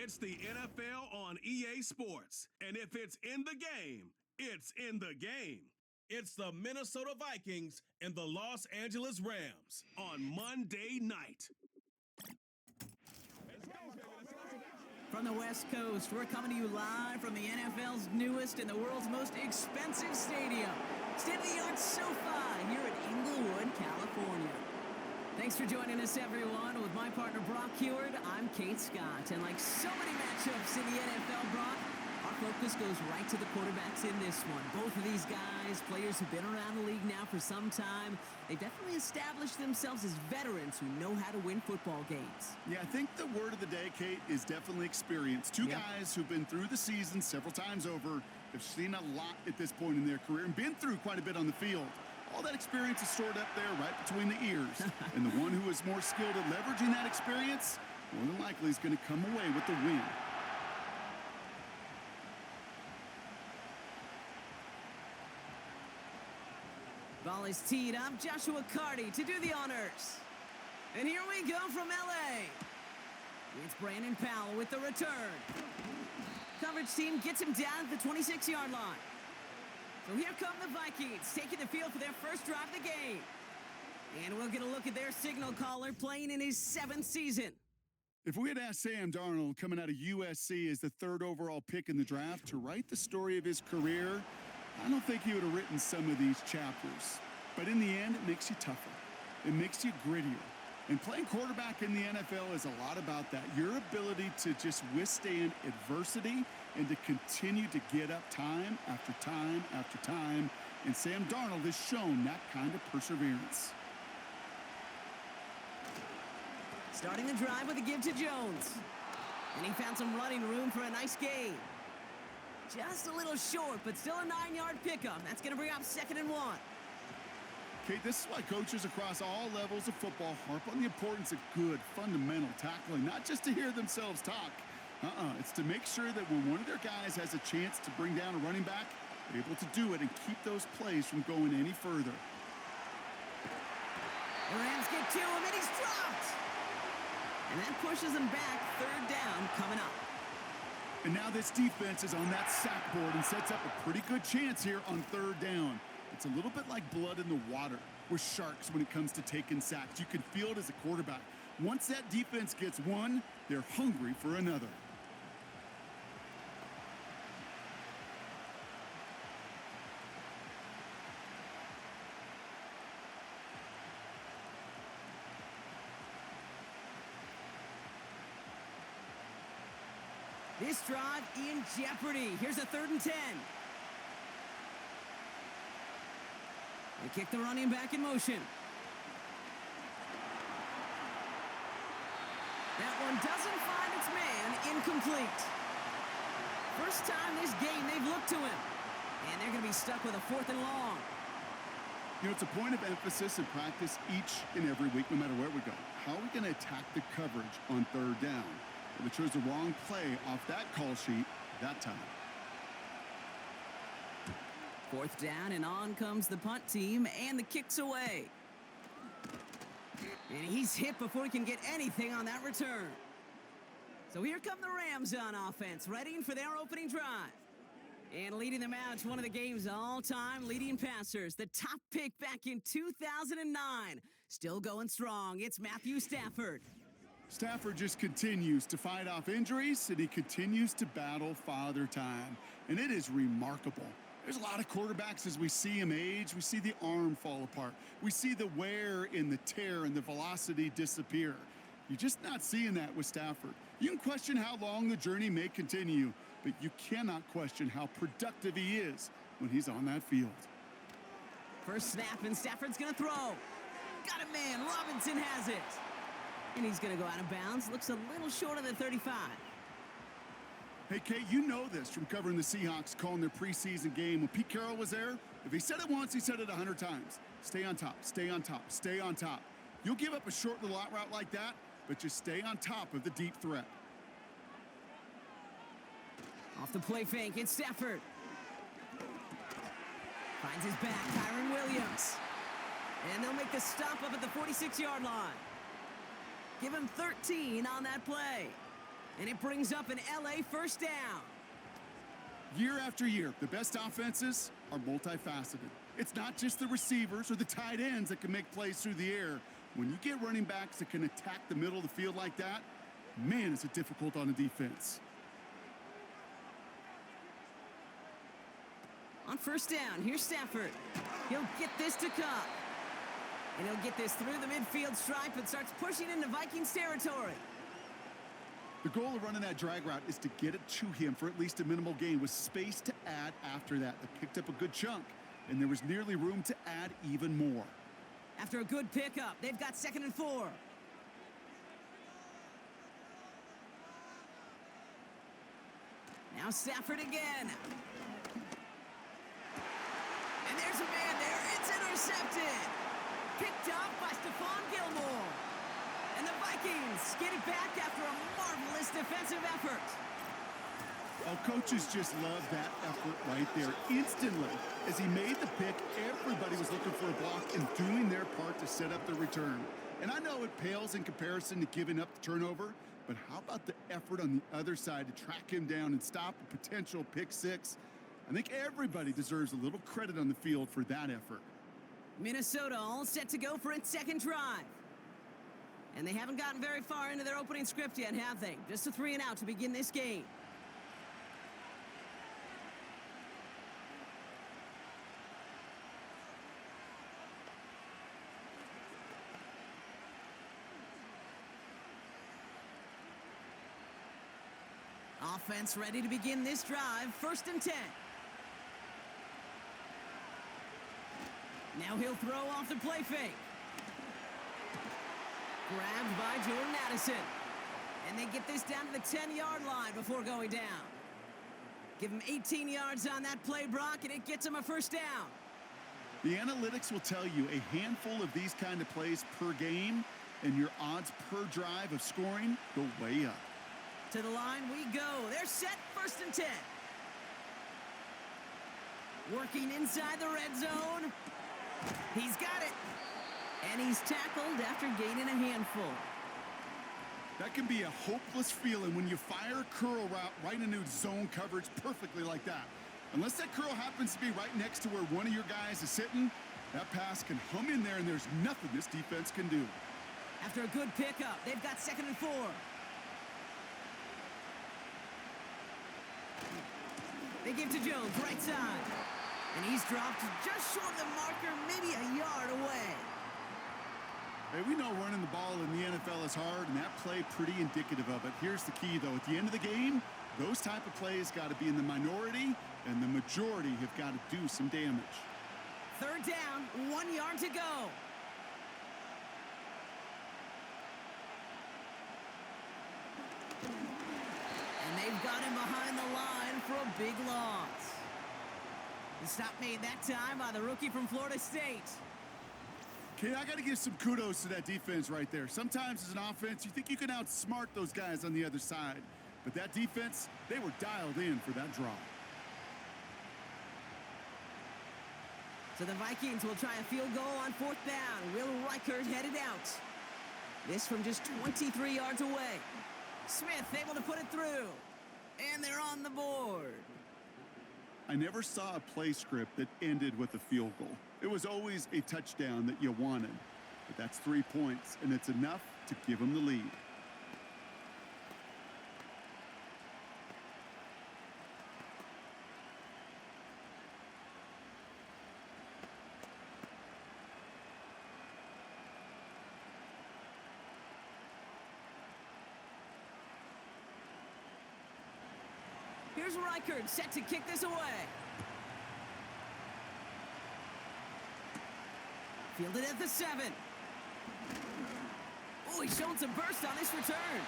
It's the NFL on EA Sports. And if it's in the game, it's in the game. It's the Minnesota Vikings and the Los Angeles Rams on Monday night. From the West Coast, we're coming to you live from the NFL's newest and the world's most expensive stadium, state-of-the-art SoFi, here at Inglewood, California. Thanks for joining us, everyone. With my partner, Brock Heward, I'm Kate Scott. And like so many matchups in the NFL, Brock, our focus goes right to the quarterbacks in this one. Both of these guys, players who've been around the league now for some time, they've definitely established themselves as veterans who know how to win football games. Yeah, I think the word of the day, Kate, is definitely experience. Two guys who've been through the season several times over, have seen a lot at this point in their career, and been through quite a bit on the field. All that experience is stored up there right between the ears. And the one who is more skilled at leveraging that experience, more than likely is going to come away with the win. Ball is teed up. Joshua Carty to do the honors. And here we go from L.A. It's Brandon Powell with the return. Coverage team gets him down at the 26-yard line. So here come the Vikings, taking the field for their first drive of the game. And we'll get a look at their signal caller playing in his 7th season. If we had asked Sam Darnold, coming out of USC as the 3rd overall pick in the draft, to write the story of his career, I don't think he would have written some of these chapters. But in the end, it makes you tougher. It makes you grittier. And playing quarterback in the NFL is a lot about that. Your ability to just withstand adversity and to continue to get up time after time after time. And Sam Darnold has shown that kind of perseverance. Starting the drive with a give to Jones. And he found some running room for a nice gain. Just a little short, but still a 9-yard pickup. That's going to bring up 2nd and 1. Kate, this is why coaches across all levels of football harp on the importance of good, fundamental tackling, not just to hear themselves talk. It's to make sure that when one of their guys has a chance to bring down a running back, they're able to do it and keep those plays from going any further. The Rams get to him, and he's dropped. And that pushes him back. 3rd down coming up. And now this defense is on that sack board and sets up a pretty good chance here on 3rd down. It's a little bit like blood in the water with sharks when it comes to taking sacks. You can feel it as a quarterback. Once that defense gets one, they're hungry for another. This drive in jeopardy. Here's a 3rd and 10. They kick the running back in motion. That one doesn't find its man. Incomplete. First time this game they've looked to him. And they're going to be stuck with a 4th and long. You know, it's a point of emphasis in practice each and every week, no matter where we go. How are we going to attack the coverage on 3rd down? They chose the wrong play off that call sheet that time. 4th down, and on comes the punt team, and the kick's away. And he's hit before he can get anything on that return. So here come the Rams on offense, ready for their opening drive. And leading them out to one of the game's all-time leading passers, the top pick back in 2009. Still going strong, it's Matthew Stafford. Stafford just continues to fight off injuries, and he continues to battle Father Time. And it is remarkable. There's a lot of quarterbacks as we see him age. We see the arm fall apart. We see the wear and the tear and the velocity disappear. You're just not seeing that with Stafford. You can question how long the journey may continue, but you cannot question how productive he is when he's on that field. First snap, and Stafford's going to throw. Got it, man. Robinson has it. And he's going to go out of bounds. Looks a little short of the 35. Hey, Kate, you know this from covering the Seahawks, calling their preseason game. When Pete Carroll was there, if he said it once, he said it 100 times. Stay on top, stay on top, stay on top. You'll give up a short little out route like that, but just stay on top of the deep threat. Off the play fake, it's Stafford. Finds his back, Kyron Williams. And they'll make the stop up at the 46-yard line. Give him 13 on that play. And it brings up an LA first down. Year after year, the best offenses are multifaceted. It's not just the receivers or the tight ends that can make plays through the air. When you get running backs that can attack the middle of the field like that, man, is it difficult on a defense. On first down, here's Stafford. He'll get this to Cup. And he'll get this through the midfield stripe and starts pushing into Vikings territory. The goal of running that drag route is to get it to him for at least a minimal gain with space to add after that. They picked up a good chunk, and there was nearly room to add even more. After a good pickup, they've got 2nd and 4. Now Stafford again. And there's a man there. It's intercepted. Picked up by Stephon Gilmore. And the Vikings get it back after a marvelous defensive effort. Oh, coaches just love that effort right there. Instantly, as he made the pick, everybody was looking for a block and doing their part to set up the return. And I know it pales in comparison to giving up the turnover, but how about the effort on the other side to track him down and stop a potential pick six? I think everybody deserves a little credit on the field for that effort. Minnesota all set to go for its second drive. And they haven't gotten very far into their opening script yet, have they? Just a 3-and-out to begin this game. Offense ready to begin this drive. 1st and 10. Now he'll throw off the play fake. Grabbed by Jordan Addison. And they get this down to the 10-yard line before going down. Give him 18 yards on that play, Brock, and it gets him a 1st down. The analytics will tell you a handful of these kind of plays per game, and your odds per drive of scoring go way up. To the line we go. They're set. 1st and 10. Working inside the red zone. He's got it. And he's tackled after gaining a handful. That can be a hopeless feeling when you fire a curl route right into zone coverage perfectly like that. Unless that curl happens to be right next to where one of your guys is sitting, that pass can hum in there and there's nothing this defense can do. After a good pickup, they've got 2nd and 4. They give to Jones, right side. And he's dropped just short of the marker, maybe a yard away. Hey, we know running the ball in the NFL is hard, and that play pretty indicative of it. Here's the key, though. At the end of the game, those type of plays got to be in the minority, and the majority have got to do some damage. 3rd down, 1 yard to go. And they've got him behind the line for a big loss. The stop made that time by the rookie from Florida State. Okay, I got to give some kudos to that defense right there. Sometimes as an offense, you think you can outsmart those guys on the other side. But that defense, they were dialed in for that draw. So the Vikings will try a field goal on 4th down. Will Reichert headed out. This from just 23 yards away. Smith able to put it through. And they're on the board. I never saw a play script that ended with a field goal. It was always a touchdown that you wanted. But that's 3 points, and it's enough to give them the lead. Here's Reichert set to kick this away. Fielded at the 7. Oh, he's showing some burst on this return.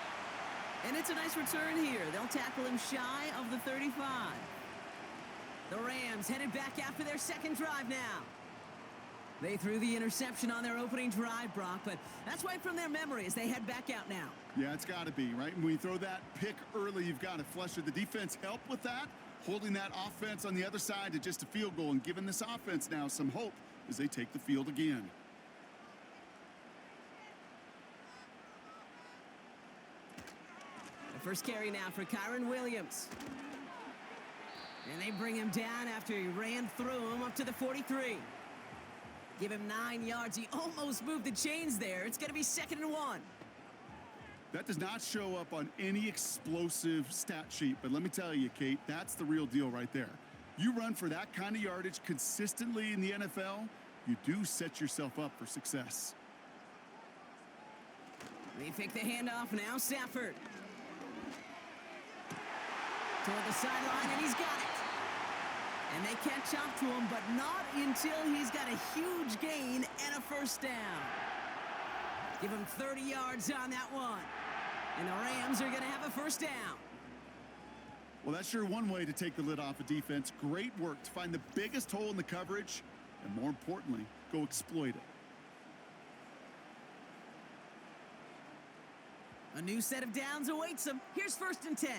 And it's a nice return here. They'll tackle him shy of the 35. The Rams headed back after their 2nd drive now. They threw the interception on their opening drive, Brock, but that's right from their memory as they head back out now. Yeah, it's got to be, right? When you throw that pick early, you've got to flush it. The defense helped with that, holding that offense on the other side to just a field goal and giving this offense now some hope as they take the field again. The first carry now for Kyron Williams. And they bring him down after he ran through him up to the 43. Give him 9 yards. He almost moved the chains there. It's going to be 2nd and 1. That does not show up on any explosive stat sheet, but let me tell you, Kate, that's the real deal right there. You run for that kind of yardage consistently in the NFL, you do set yourself up for success. They take the handoff now, Stafford. Toward the sideline, and he's got it. And they catch up to him, but not until he's got a huge gain and a first down. Give him 30 yards on that one. And the Rams are going to have a first down. Well, that's sure one way to take the lid off a defense. Great work to find the biggest hole in the coverage, and more importantly, go exploit it. A new set of downs awaits him. Here's 1st and 10.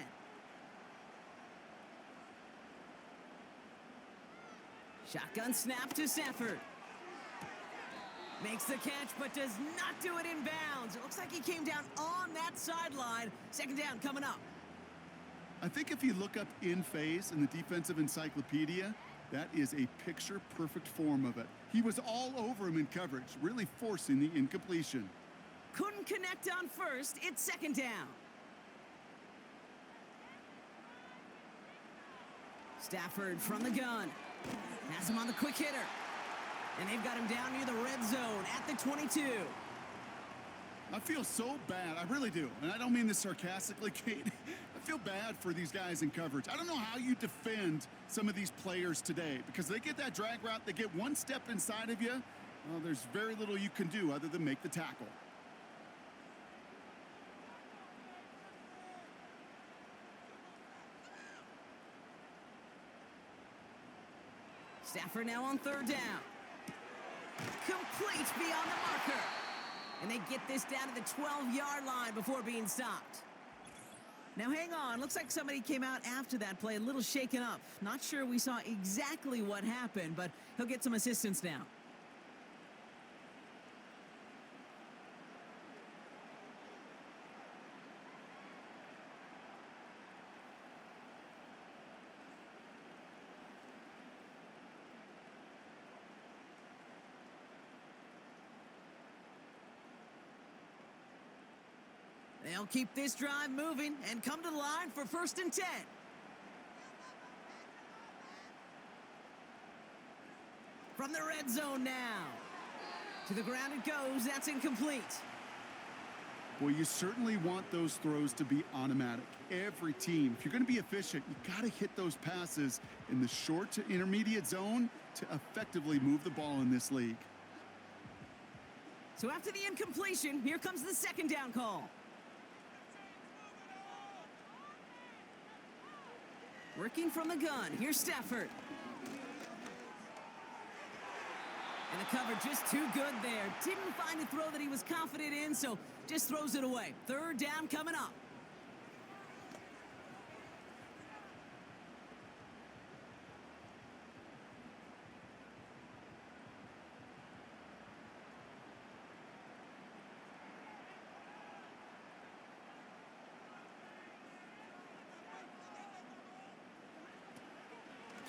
Shotgun snap to Stafford. Makes the catch, but does not do it in bounds. It looks like he came down on that sideline. 2nd down coming up. I think if you look up in phase in the defensive encyclopedia, that is a picture-perfect form of it. He was all over him in coverage, really forcing the incompletion. Couldn't connect on first. It's 2nd down. Stafford from the gun. Has him on the quick hitter. And they've got him down near the red zone at the 22. I feel so bad. I really do. And I don't mean this sarcastically, Kate. I feel bad for these guys in coverage. I don't know how you defend some of these players today because they get that drag route, they get one step inside of you. Well, there's very little you can do other than make the tackle. Stafford now on 3rd down. Complete beyond the marker. And they get this down to the 12-yard line before being stopped. Now hang on, looks like somebody came out after that play a little shaken up. Not sure we saw exactly what happened, but he'll get some assistance now. They'll keep this drive moving and come to the line for 1st and 10. From the red zone now. To the ground it goes. That's incomplete. Well, you certainly want those throws to be automatic. Every team, if you're going to be efficient, you got to hit those passes in the short to intermediate zone to effectively move the ball in this league. So after the incompletion, here comes the 2nd down call. Working from the gun. Here's Stafford. And the cover just too good there. Didn't find a throw that he was confident in, so just throws it away. 3rd down coming up.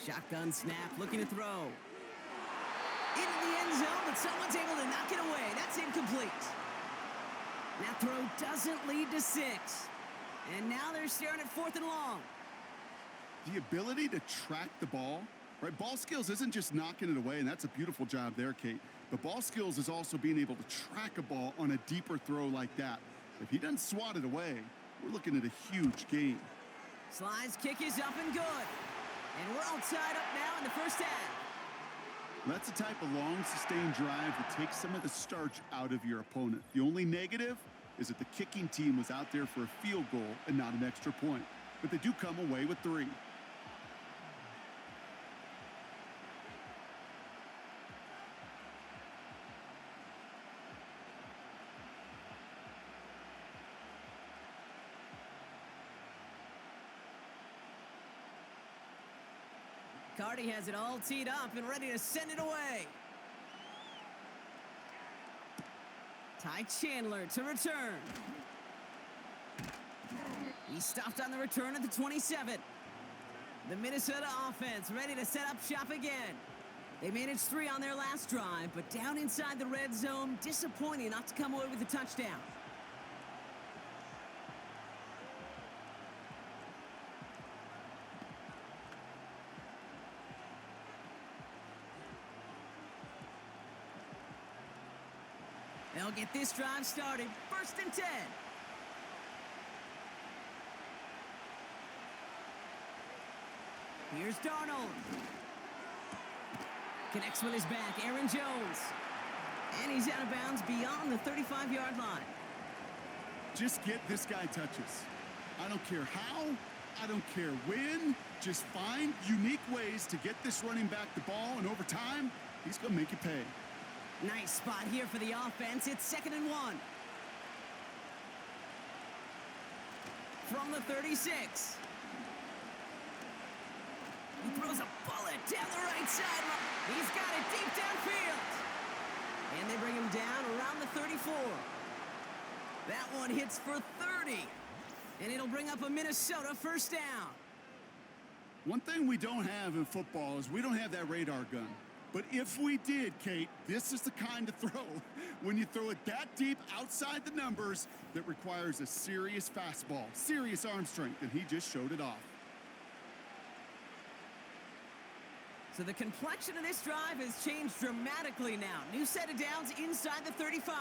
Shotgun snap, looking to throw. Into the end zone, but someone's able to knock it away. That's incomplete. That throw doesn't lead to 6. And now they're staring at 4th and long. The ability to track the ball, right? Ball skills isn't just knocking it away, and that's a beautiful job there, Kate. But ball skills is also being able to track a ball on a deeper throw like that. If he doesn't swat it away, we're looking at a huge gain. Slide's kick is up and good. And we're all tied up now in the first half. That's the type of long, sustained drive that takes some of the starch out of your opponent. The only negative is that the kicking team was out there for a field goal and not an extra point. But they do come away with 3. Cardi has it all teed up and ready to send it away. Ty Chandler to return. He stopped on the return at the 27. The Minnesota offense ready to set up shop again. They managed 3 on their last drive, but down inside the red zone, disappointing not to come away with a touchdown. They'll get this drive started. 1st and 10. Here's Darnold. Connects with his back, Aaron Jones. And he's out of bounds beyond the 35-yard line. Just get this guy touches. I don't care how, I don't care when. Just find unique ways to get this running back the ball, and over time, he's going to make you pay. Nice spot here for the offense. It's 2nd and 1. From the 36. He throws a bullet down the right sideline. He's got it deep downfield. And they bring him down around the 34. That one hits for 30. And it'll bring up a Minnesota 1st down. One thing we don't have in football is we don't have that radar gun. But if we did, Kate, this is the kind of throw, when you throw it that deep outside the numbers, that requires a serious fastball, serious arm strength, and he just showed it off. So the complexion of this drive has changed dramatically now. New set of downs inside the 35.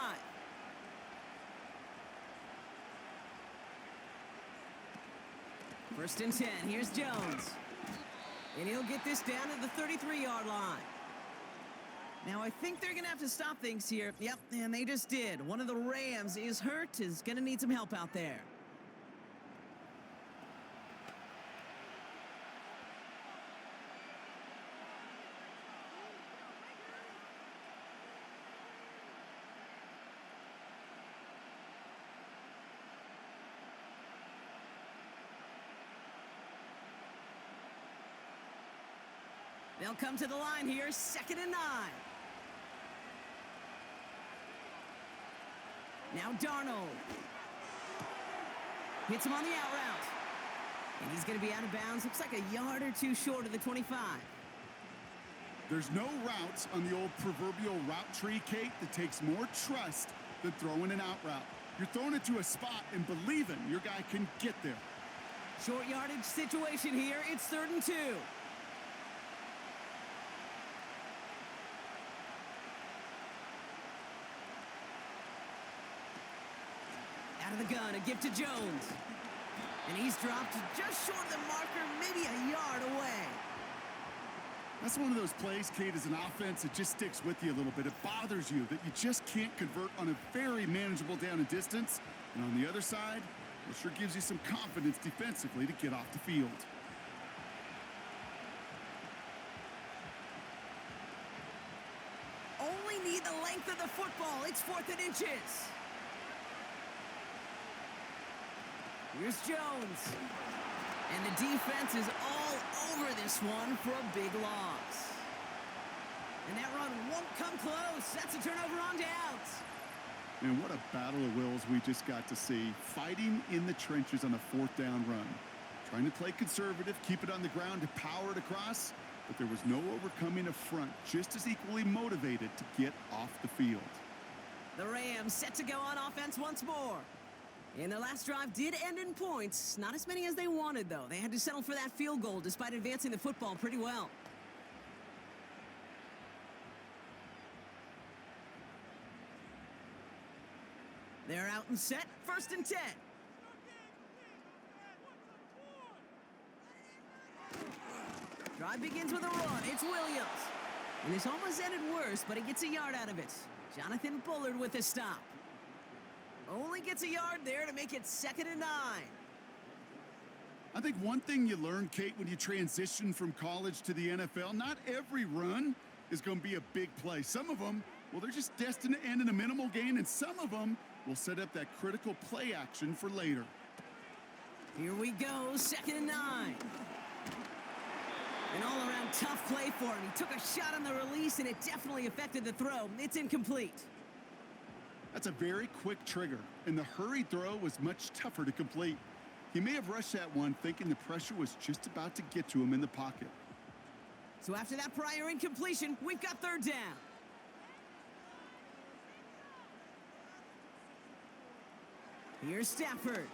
First and 10, here's Jones. And he'll get this down to the 33-yard line. Now, I think they're going to have to stop things here. Yep, and they just did. One of the Rams is hurt, is going to need some help out there. They'll come to the line here, 2nd and 9. Now Darnold. Hits him on the out route. And he's going to be out of bounds. Looks like a yard or 2 short of the 25. There's no routes on the old proverbial route tree, Kate, that takes more trust than throwing an out route. You're throwing it to a spot and believing your guy can get there. Short yardage situation here. It's 3rd and 2. Out of the gun, a give to Jones. And he's dropped just short of the marker, maybe a yard away. That's one of those plays, Kate, as an offense, it just sticks with you a little bit. It bothers you that you just can't convert on a very manageable down and distance. And on the other side, it sure gives you some confidence defensively to get off the field. Only need the length of the football. It's 4th and inches. Here's Jones. And the defense is all over this one for a big loss. And that run won't come close. That's a turnover on downs. And what a battle of wills we just got to see. Fighting in the trenches on a 4th down run. Trying to play conservative, keep it on the ground to power it across. But there was no overcoming a front, just as equally motivated to get off the field. The Rams set to go on offense once more. And their last drive did end in points. Not as many as they wanted, though. They had to settle for that field goal despite advancing the football pretty well. They're out and set. 1st and 10. Drive begins with a run. It's Williams. And this almost ended worse, but he gets a yard out of it. Jonathan Bullard with a stop. Only gets a yard there to make it 2nd and 9. I think one thing you learn, Kate, when you transition from college to the NFL, not every run is going to be a big play. Some of them, well, they're just destined to end in a minimal gain, and some of them will set up that critical play action for later. Here we go, 2nd and 9. An all-around tough play for him. He took a shot on the release, and it definitely affected the throw. It's incomplete. That's a very quick trigger, and the hurried throw was much tougher to complete. He may have rushed that one thinking the pressure was just about to get to him in the pocket. So after that prior incompletion, we've got third down. Here's Stafford.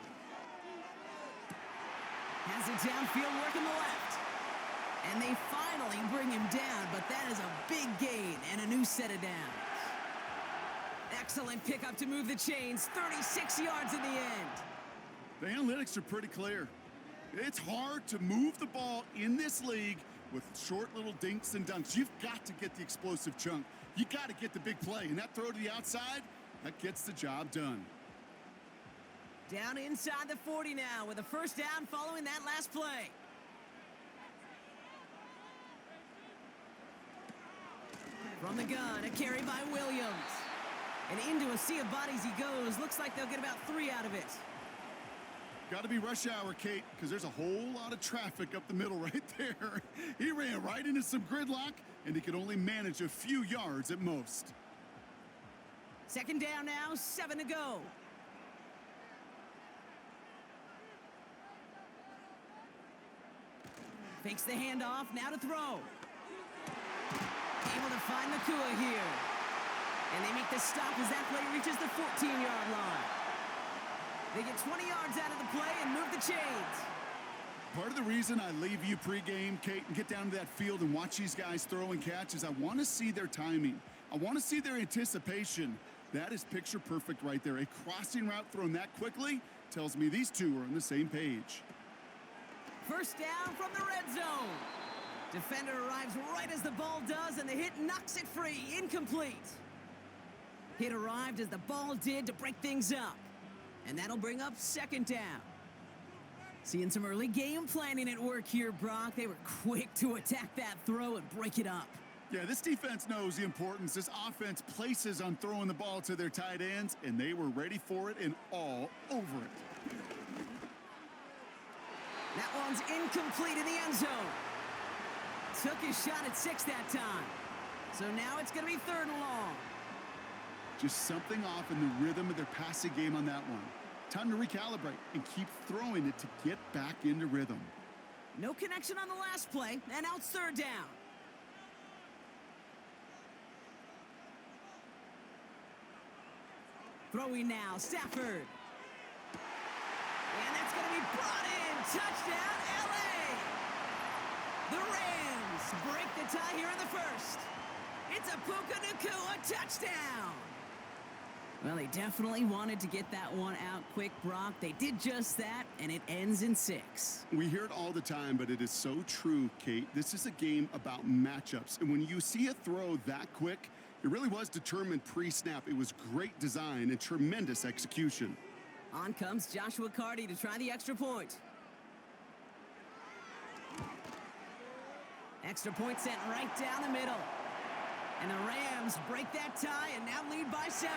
Has it downfield, working the left. And they finally bring him down, but that is a big gain and a new set of downs. Excellent pickup to move the chains, 36 yards in the end. The analytics are pretty clear. It's hard to move the ball in this league with short little dinks and dunks. You've got to get the explosive chunk. You got to get the big play, and that throw to the outside, that gets the job done. Down inside the 40 now with a first down following that last play. From the gun, a carry by Williams. And into a sea of bodies he goes. Looks like they'll get about 3 out of it. Got to be rush hour, Kate, because there's a whole lot of traffic up the middle right there. He ran right into some gridlock, and he could only manage a few yards at most. Second down now, 7 to go. Fakes the handoff, now to throw. Able to find Nakua here. And they make the stop as that play reaches the 14-yard line. They get 20 yards out of the play and move the chains. Part of the reason I leave you pregame, Kate, and get down to that field and watch these guys throw and catch is I want to see their timing. I want to see their anticipation. That is picture perfect right there. A crossing route thrown that quickly tells me these two are on the same page. First down from the red zone. Defender arrives right as the ball does, and the hit knocks it free. Incomplete. Hit arrived as the ball did to break things up. And that'll bring up second down. Seeing some early game planning at work here, Brock. They were quick to attack that throw and break it up. Yeah, this defense knows the importance this offense places on throwing the ball to their tight ends, and they were ready for it and all over it. That one's incomplete in the end zone. Took his shot at 6 that time. So now it's going to be third and long. Just something off in the rhythm of their passing game on that one. Time to recalibrate and keep throwing it to get back into rhythm. No connection on the last play, and now it's third down. Throwing now, Stafford. And that's going to be brought in. Touchdown, LA! The Rams break the tie here in the first. It's a Puka Nacua touchdown. Well, they definitely wanted to get that one out quick, Brock. They did just that, and it ends in 6. We hear it all the time, but it is so true, Kate. This is a game about matchups, and when you see a throw that quick, it really was determined pre-snap. It was great design and tremendous execution. On comes Joshua Carty to try the extra point. Extra point sent right down the middle. And the Rams break that tie and now lead by 7.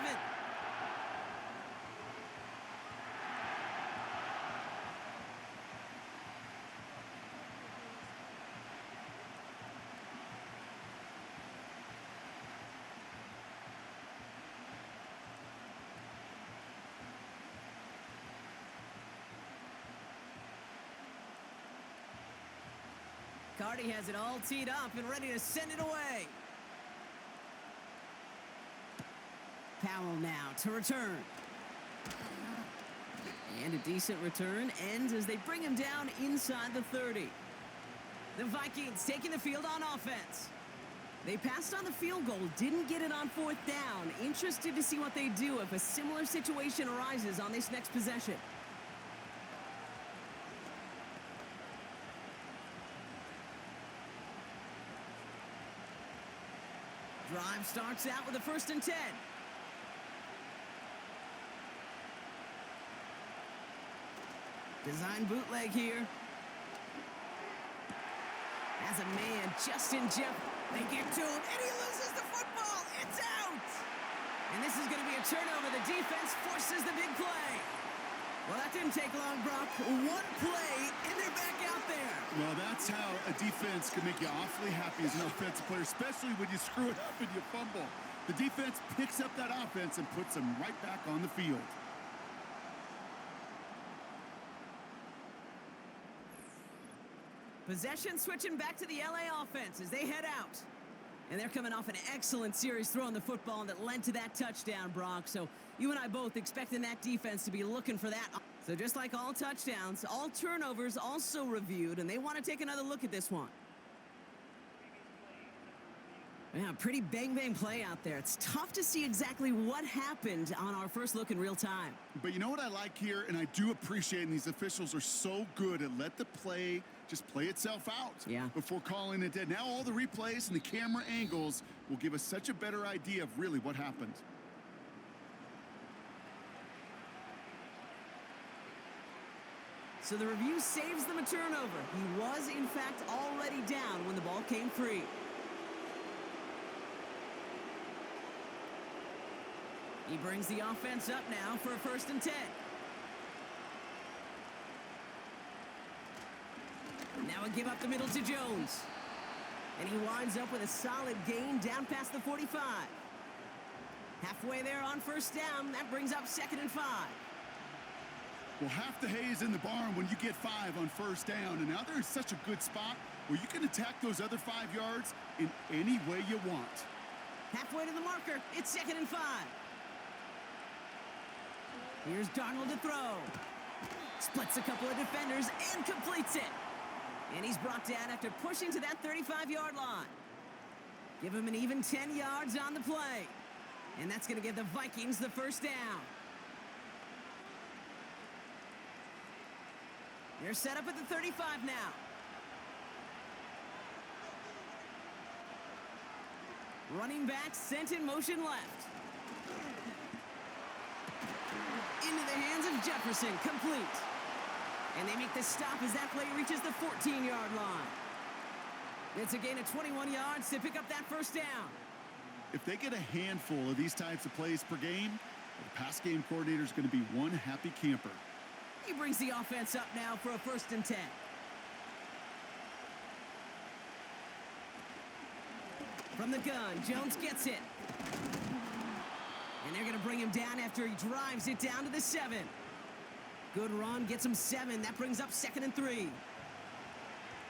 Carty has it all teed up and ready to send it away. Powell now to return. And a decent return ends as they bring him down inside the 30. The Vikings taking the field on offense. They passed on the field goal, didn't get it on 4th down. Interested to see what they do if a similar situation arises on this next possession. Drive starts out with a 1st and 10. Design bootleg here. As a man, Justin Jeff, they get to him, and he loses the football. It's out! And this is going to be a turnover. The defense forces the big play. Well, that didn't take long, Brock. One play, and they're back out there. Well, that's how a defense can make you awfully happy as an offensive player, especially when you screw it up and you fumble. The defense picks up that offense and puts them right back on the field. Possession switching back to the LA offense as they head out. And they're coming off an excellent series throwing the football that led to that touchdown, Brock. So you and I both expecting that defense to be looking for that. So just like all touchdowns, all turnovers also reviewed, and they want to take another look at this one. Yeah, pretty bang-bang play out there. It's tough to see exactly what happened on our first look in real time. But you know what I like here, and I do appreciate, and these officials are so good at let the play just play itself out before calling it dead. Now all the replays and the camera angles will give us such a better idea of really what happened. So the review saves them a turnover. He was, in fact, already down when the ball came free. He brings the offense up now for a 1st and 10. Now a give up the middle to Jones. And he winds up with a solid gain down past the 45. Halfway there on 1st down. That brings up 2nd and 5. Well, half the hay is in the barn when you get 5 on 1st down. And now they're in such a good spot where you can attack those other 5 yards in any way you want. Halfway to the marker. It's 2nd and 5. Here's Darnold to throw. Splits a couple of defenders and completes it. And he's brought down after pushing to that 35-yard line. Give him an even 10 yards on the play. And that's going to give the Vikings the 1st down. They're set up at the 35 now. Running back sent in motion left. Into the hands of Jefferson, complete. And they make the stop as that play reaches the 14-yard line. It's a gain of 21 yards to pick up that 1st down. If they get a handful of these types of plays per game, the pass game coordinator is going to be one happy camper. He brings the offense up now for a 1st and 10. From the gun, Jones gets it. And they're going to bring him down after he drives it down to the 7. Good run, gets him 7. That brings up 2nd and 3.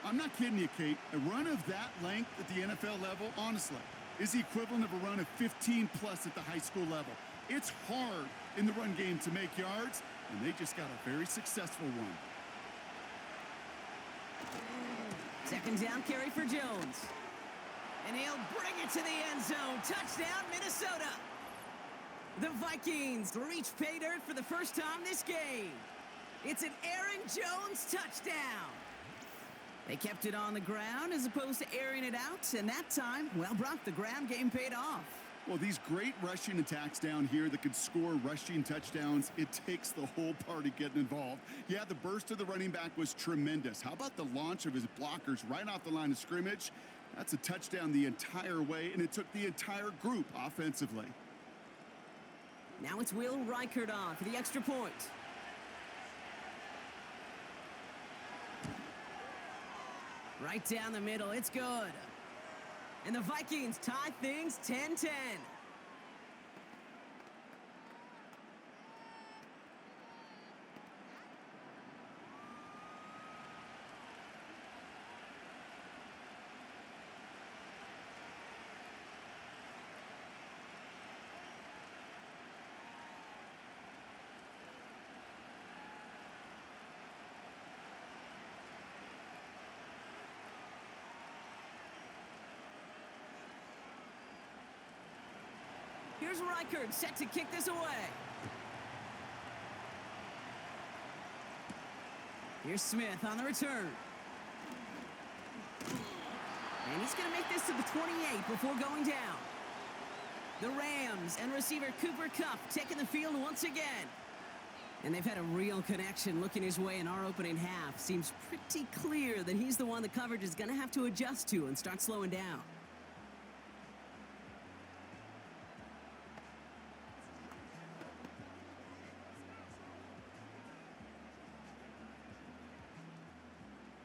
I'm not kidding you, Kate. A run of that length at the NFL level, honestly, is the equivalent of a run of 15-plus at the high school level. It's hard in the run game to make yards, and they just got a very successful one. 2nd down carry for Jones. And he'll bring it to the end zone. Touchdown, Minnesota. The Vikings reach pay dirt for the 1st time this game. It's an Aaron Jones touchdown. They kept it on the ground as opposed to airing it out, and that time, well, Brock, the ground game paid off. Well, these great rushing attacks down here that could score rushing touchdowns, it takes the whole party getting involved. Yeah, the burst of the running back was tremendous. How about the launch of his blockers right off the line of scrimmage? That's a touchdown the entire way, and it took the entire group offensively. Now it's Will Reichert on for the extra point. Right down the middle, it's good. And the Vikings tie things 10-10. Here's Reichert set to kick this away. Here's Smith on the return. And he's going to make this to the 28 before going down. The Rams and receiver Cooper Kupp taking the field once again. And they've had a real connection looking his way in our opening half. Seems pretty clear that he's the one the coverage is going to have to adjust to and start slowing down.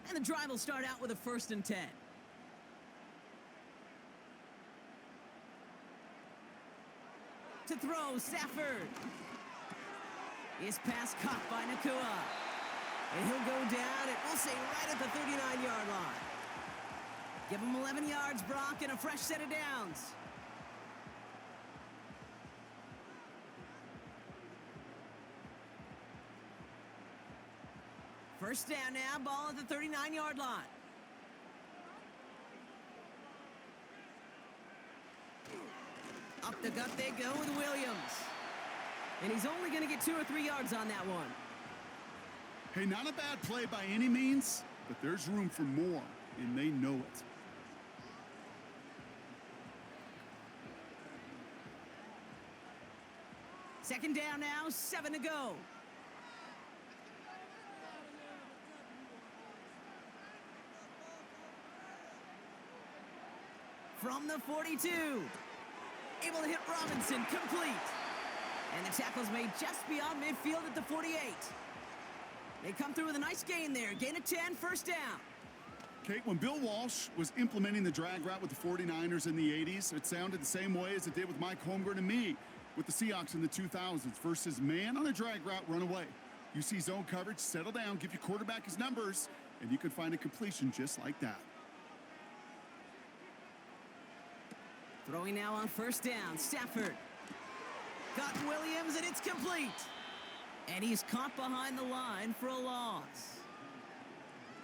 And the drive will start out with a 1st and 10. To throw, Stafford. His pass caught by Nakua. And he'll go down, and we'll say right at the 39-yard line. Give him 11 yards, Brock, and a fresh set of downs. First down now, ball at the 39-yard line. Up the gut they go with Williams. And he's only going to get 2 or 3 yards on that one. Hey, not a bad play by any means, but there's room for more, and they know it. Second down now, 7 to go. From the 42. Able to hit Robinson, complete. And the tackle's made just beyond midfield at the 48. They come through with a nice gain there. Gain of 10, first down. Kate, when Bill Walsh was implementing the drag route with the 49ers in the 80s, it sounded the same way as it did with Mike Holmgren and me with the Seahawks in the 2000s versus man on a drag route, run away. You see zone coverage, settle down, give your quarterback his numbers, and you can find a completion just like that. Throwing now on first down, Stafford. Got Williams, and it's complete. And he's caught behind the line for a loss.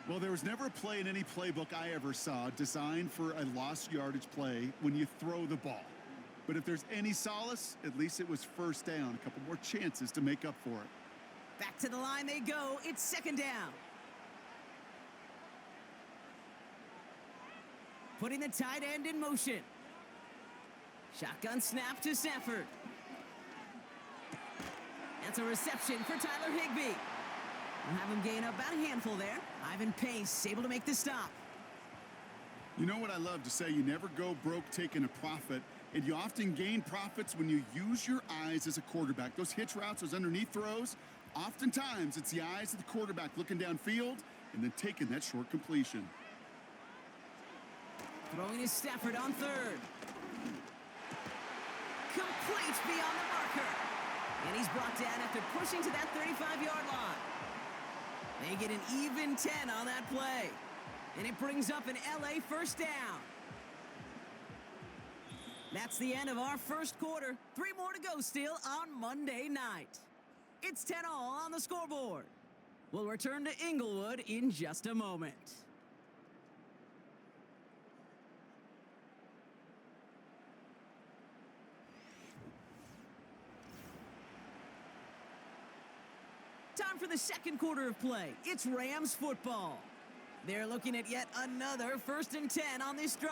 Well, there was never a play in any playbook I ever saw designed for a lost yardage play when you throw the ball. But if there's any solace, at least it was first down. A couple more chances to make up for it. Back to the line they go. It's second down. Putting the tight end in motion. Shotgun snap to Stafford. That's a reception for Tyler Higbee. We'll have him gain about a handful there. Ivan Pace able to make the stop. You know what I love to say? You never go broke taking a profit, and you often gain profits when you use your eyes as a quarterback. Those hitch routes, those underneath throws, oftentimes it's the eyes of the quarterback looking downfield and then taking that short completion. Throwing is Stafford on third. Complete beyond the marker. And he's brought down after pushing to that 35-yard line. They get an even 10 on that play. And it brings up an LA first down. That's the end of our first quarter. 3 more to go still on Monday night. It's 10-all on the scoreboard. We'll return to Inglewood in just a moment. Time for the second quarter of play. It's Rams football. They're looking at yet another 1st and 10 on this drive.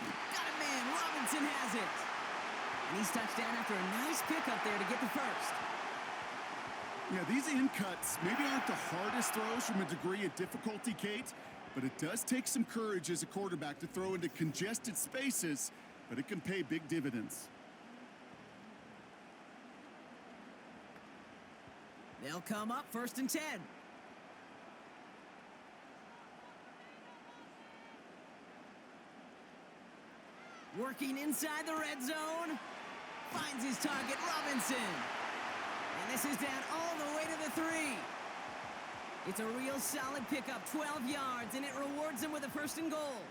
Got it, man. Robinson has it. And he's touched down after a nice pickup there to get the first. Yeah, these in cuts maybe aren't the hardest throws from a degree of difficulty, Kate, but it does take some courage as a quarterback to throw into congested spaces, but it can pay big dividends. They'll come up 1st and 10. Working inside the red zone. Finds his target, Robinson. And this is down all the way to the 3. It's a real solid pickup, 12 yards, and it rewards him with a 1st and goal.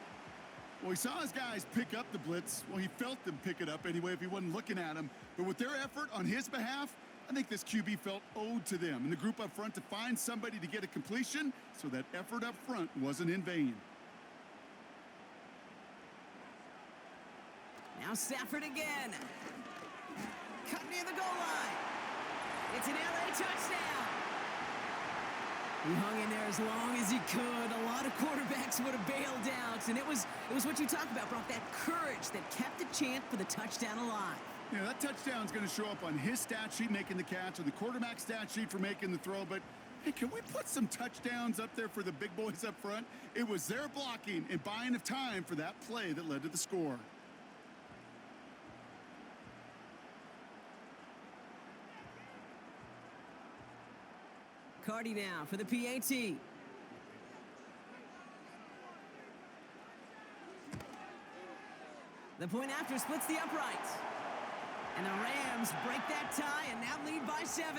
Well, he saw his guys pick up the blitz. Well, he felt them pick it up anyway if he wasn't looking at him. But with their effort on his behalf, I think this QB felt owed to them and the group up front to find somebody to get a completion, so that effort up front wasn't in vain. Now Stafford again. Cut near the goal line. It's an LA touchdown. He hung in there as long as he could. A lot of quarterbacks would have bailed out, and it was what you talked about, Brock, that courage that kept the chant for the touchdown alive. Yeah, that touchdown's going to show up on his stat sheet making the catch or the quarterback stat sheet for making the throw, but hey, can we put some touchdowns up there for the big boys up front? It was their blocking and buying of time for that play that led to the score. Cardi now for the PAT. The point after splits the uprights. And the Rams break that tie and now lead by 7.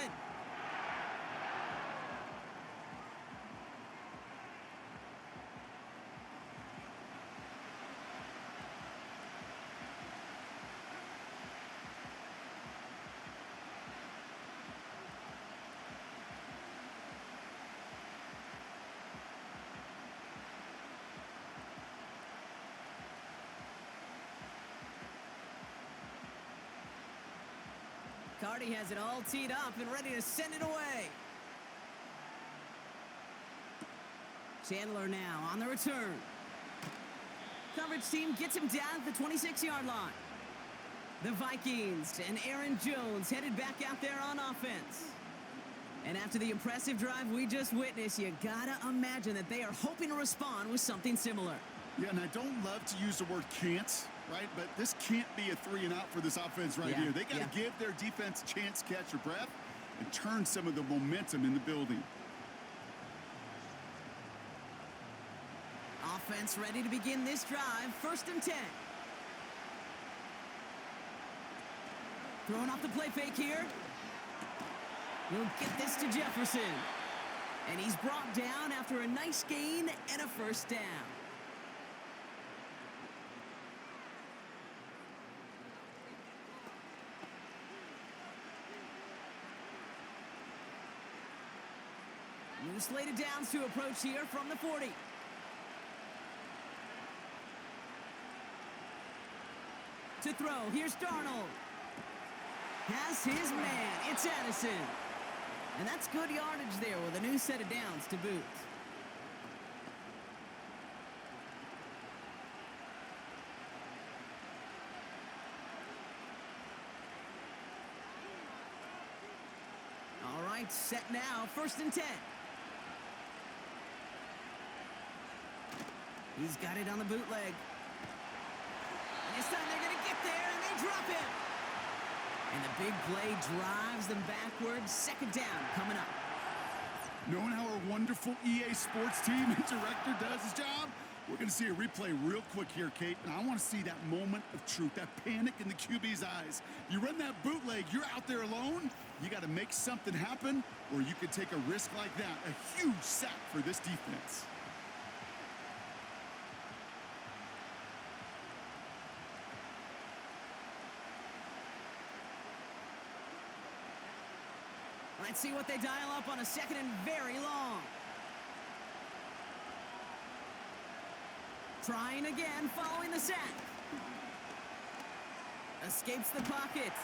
Hardy has it all teed up and ready to send it away. Chandler now on the return. Coverage team gets him down at the 26-yard line. The Vikings and Aaron Jones headed back out there on offense. And after the impressive drive we just witnessed, you gotta imagine that they are hoping to respond with something similar. Yeah, and I don't love to use the word can't, right? But this can't be a 3-and-out for this offense right here. They got to give their defense a chance to catch their breath and turn some of the momentum in the building. Offense ready to begin this drive. 1st and 10. Throwing off the play fake here. We'll get this to Jefferson. And he's brought down after a nice gain and a 1st down. New slated downs to approach here from the 40. To throw, here's Darnold. Has his man, it's Addison. And that's good yardage there with a new set of downs to boot. All right, set now, 1st and 10. He's got it on the bootleg. This time they're going to get there, and they drop him. And the big play drives them backwards. 2nd down coming up. Knowing how our wonderful EA Sports team and director does his job, we're going to see a replay real quick here, Kate. And I want to see that moment of truth, that panic in the QB's eyes. You run that bootleg, you're out there alone. You got to make something happen, or you could take a risk like that. A huge sack for this defense. Let's see what they dial up on a 2nd and very long. Trying again, following the sack. Escapes the pocket.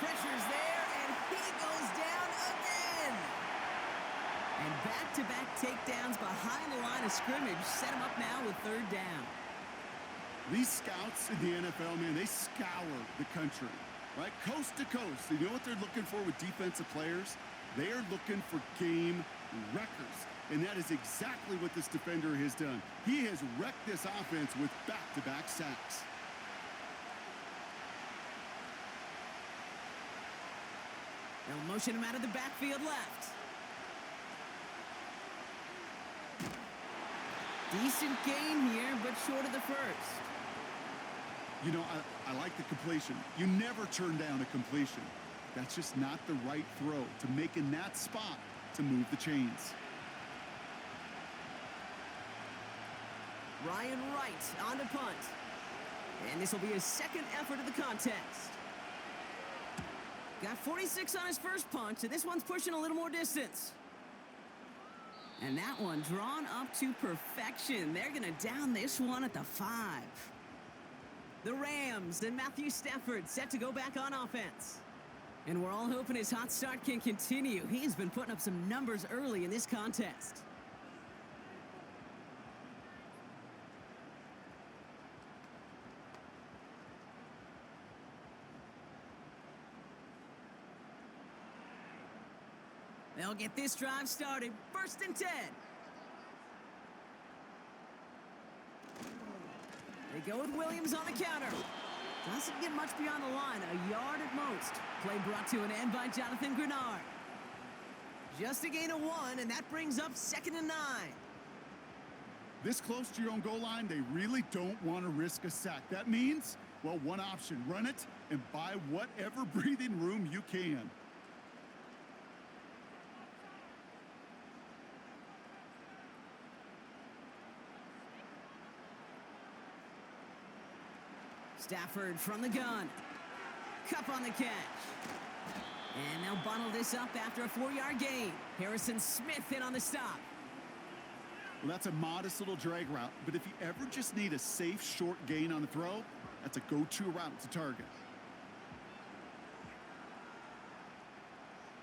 Pressure's there, and he goes down again. And back-to-back takedowns behind the line of scrimmage set him up now with 3rd down. These scouts in the NFL, man, they scour the country, right? Coast to coast. You know what they're looking for with defensive players? They are looking for game records. And that is exactly what this defender has done. He has wrecked this offense with back-to-back sacks. They'll motion him out of the backfield left. Decent gain here, but short of the 1st. You know, I like the completion. You never turn down a completion. That's just not the right throw to make in that spot to move the chains. Ryan Wright on to punt. And this will be his 2nd effort of the contest. Got 46 on his first punt, and this one's pushing a little more distance. And that one drawn up to perfection. They're going to down this one at the 5. The Rams and Matthew Stafford set to go back on offense. And we're all hoping his hot start can continue. He's been putting up some numbers early in this contest. They'll get this drive started. 1st and 10. They go with Williams on the counter. Doesn't get much beyond the line, a yard at most. Play brought to an end by Jonathan Grenard. Just a gain of 1, and that brings up 2nd and 9. This close to your own goal line, they really don't want to risk a sack. That means, well, one option, run it and buy whatever breathing room you can. Stafford from the gun. Cup on the catch. And they'll bundle this up after a 4-yard gain. Harrison Smith in on the stop. Well, that's a modest little drag route, but if you ever just need a safe, short gain on the throw, that's a go-to route to target.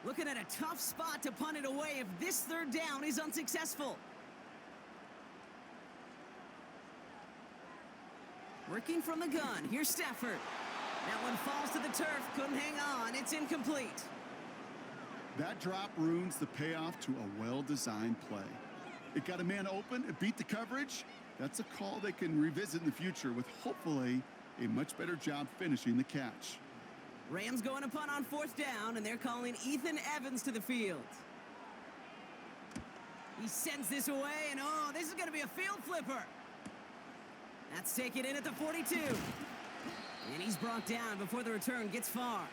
Looking at a tough spot to punt it away if this third down is unsuccessful. Working from the gun, here's Stafford. That one falls to the turf, couldn't hang on, it's incomplete. That drop ruins the payoff to a well-designed play. It got a man open, it beat the coverage. That's a call they can revisit in the future with hopefully a much better job finishing the catch. Rams going to punt on 4th down, and they're calling Ethan Evans to the field. He sends this away, and oh, this is going to be a field flipper. That's taken in at the 42. And he's brought down before the return gets far.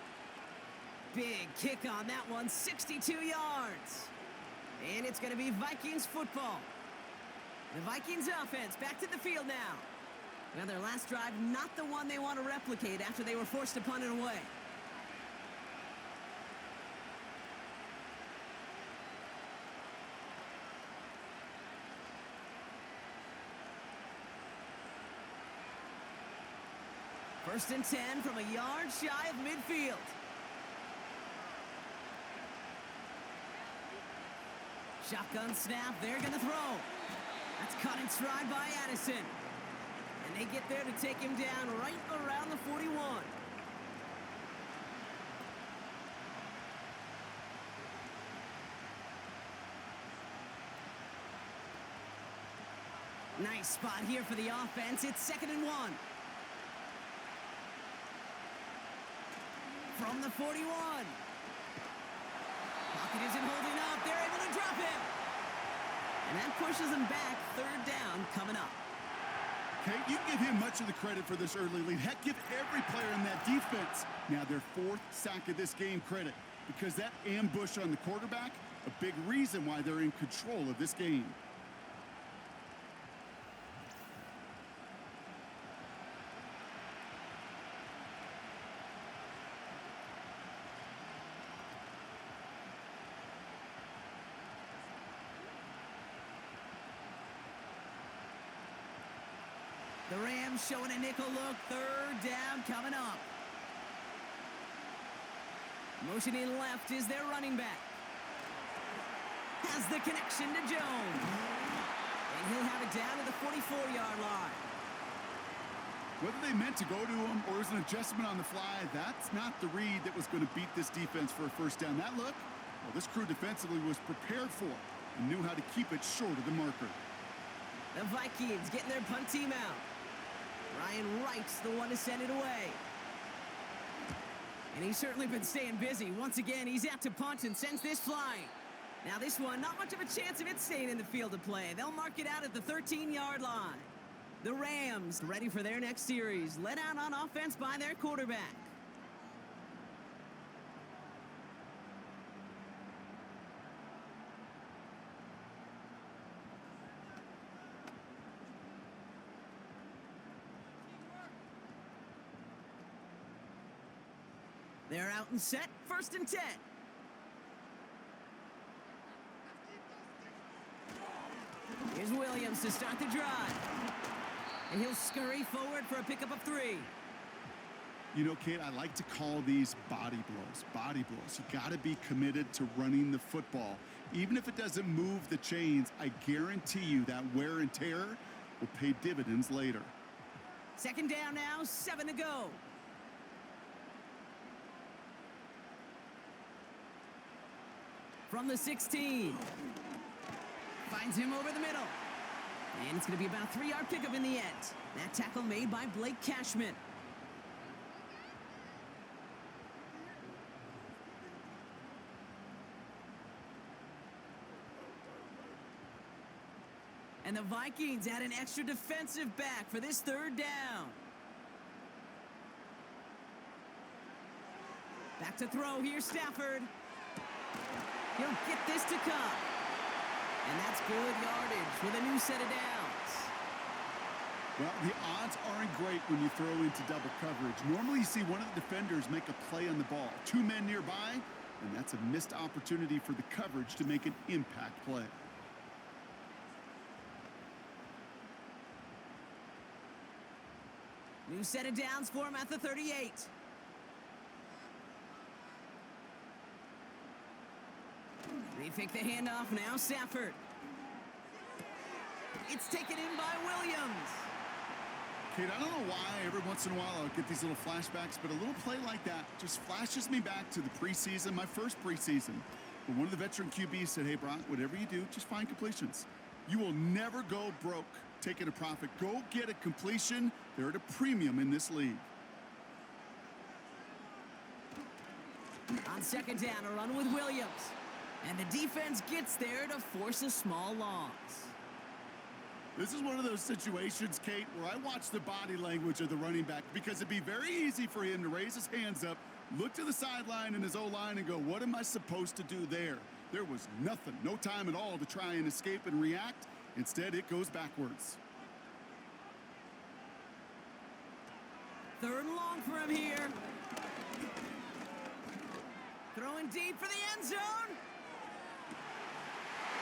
Big kick on that one, 62 yards. And it's going to be Vikings football. The Vikings offense back to the field now. Now their last drive, not the one they want to replicate after they were forced to punt it away. First and 10 from a yard shy of midfield. Shotgun snap, they're going to throw. That's caught in stride by Addison. And they get there to take him down right around the 41. Nice spot here for the offense. It's 2nd and 1. From the 41. Pocket isn't holding up. They're able to drop him. And that pushes them back. 3rd down coming up. Okay, you give him much of the credit for this early lead. Heck, give every player in that defense now their 4th sack of this game credit, because that ambush on the quarterback, a big reason why they're in control of this game. The Rams showing a nickel look. 3rd down coming up. Motioning left is their running back. Has the connection to Jones. And he'll have it down to the 44-yard line. Whether they meant to go to him or it was an adjustment on the fly, that's not the read that was going to beat this defense for a 1st down. That look, well, this crew defensively was prepared for it and knew how to keep it short of the marker. The Vikings getting their punt team out. Ryan Wright's the one to send it away. And he's certainly been staying busy. Once again, he's out to punt and sends this flying. Now this one, not much of a chance of it staying in the field of play. They'll mark it out at the 13-yard line. The Rams ready for their next series. Led out on offense by their quarterback. They're out and set. 1st and 10. Here's Williams to start the drive. And he'll scurry forward for a pickup of 3. You know, Kate, I like to call these body blows. Body blows. You got to be committed to running the football. Even if it doesn't move the chains, I guarantee you that wear and tear will pay dividends later. 2nd down now, 7 to go. From the 16. Finds him over the middle. And it's going to be about a 3-yard pickup in the end. That tackle made by Blake Cashman. And the Vikings add an extra defensive back for this 3rd down. Back to throw, here's Stafford. He'll get this to come. And that's good yardage with a new set of downs. Well, the odds aren't great when you throw into double coverage. Normally you see one of the defenders make a play on the ball. 2 men nearby, and that's a missed opportunity for the coverage to make an impact play. New set of downs for him at the 38. They fake the handoff now, Stafford. It's taken in by Williams. Kate, I don't know why every once in a while I'll get these little flashbacks, but a little play like that just flashes me back to the preseason, my first preseason. When one of the veteran QBs said, hey, Brock, whatever you do, just find completions. You will never go broke taking a profit. Go get a completion. They're at a premium in this league. On second down, a run with Williams. And the defense gets there to force a small loss. This is one of those situations, Kate, where I watch the body language of the running back because it'd be very easy for him to raise his hands up, look to the sideline in his O-line and go, what am I supposed to do there? There was nothing, no time at all to try and escape and react. Instead, it goes backwards. Third and long for him here. Throwing deep for the end zone.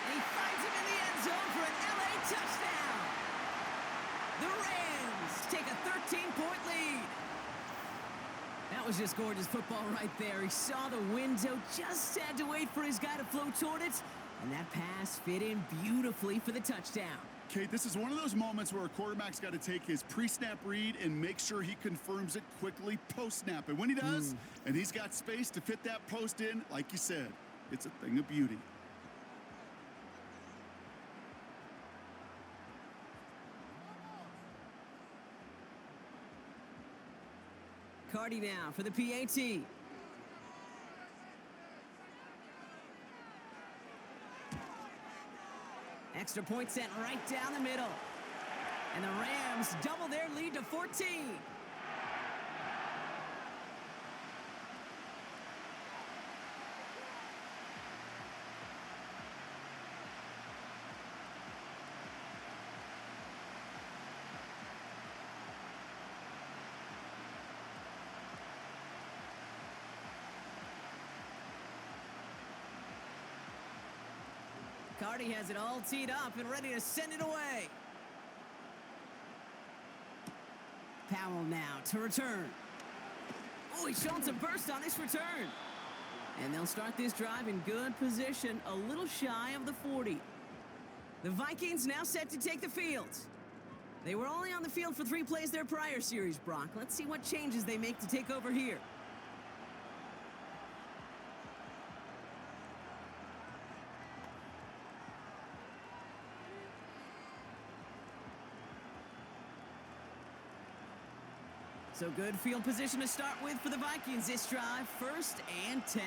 And he finds him in the end zone for an LA touchdown. The Rams take a 13-point lead. That was just gorgeous football right there. He saw the window, just had to wait for his guy to float toward it, and that pass fit in beautifully for the touchdown. Kate, this is one of those moments where a quarterback's got to take his pre-snap read and make sure he confirms it quickly post-snap. And when he does, and he's got space to fit that post in, like you said, it's a thing of beauty. Cardi now for the PAT. Extra point sent right down the middle. And the Rams double their lead to 14. Cardi has it all teed up and ready to send it away. Powell now to return. Oh, he's showing some burst on this return. And they'll start this drive in good position, a little shy of the 40. The Vikings now set to take the field. They were only on the field for 3 plays their prior series, Brock. Let's see what changes they make to take over here. So good field position to start with for the Vikings this drive. 1st and 10.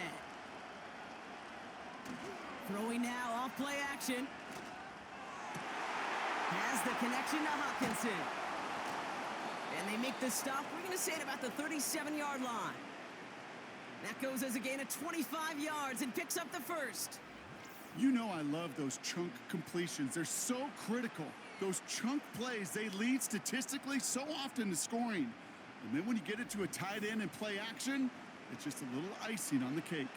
Throwing now off play action. Has the connection to Hawkinson. And they make the stop. We're going to say at about the 37-yard line. That goes as a gain of 25 yards and picks up the first. You know I love those chunk completions. They're so critical. Those chunk plays, they lead statistically so often to scoring. And then when you get it to a tight end and play action, it's just a little icing on the cake.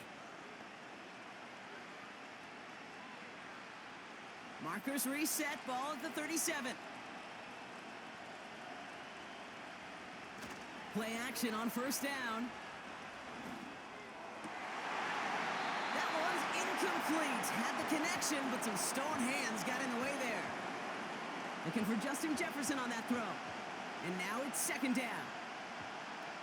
Markers reset, ball at the 37. Play action on 1st down. That was incomplete. Had the connection, but some stone hands got in the way there. Looking for Justin Jefferson on that throw. And now it's 2nd down.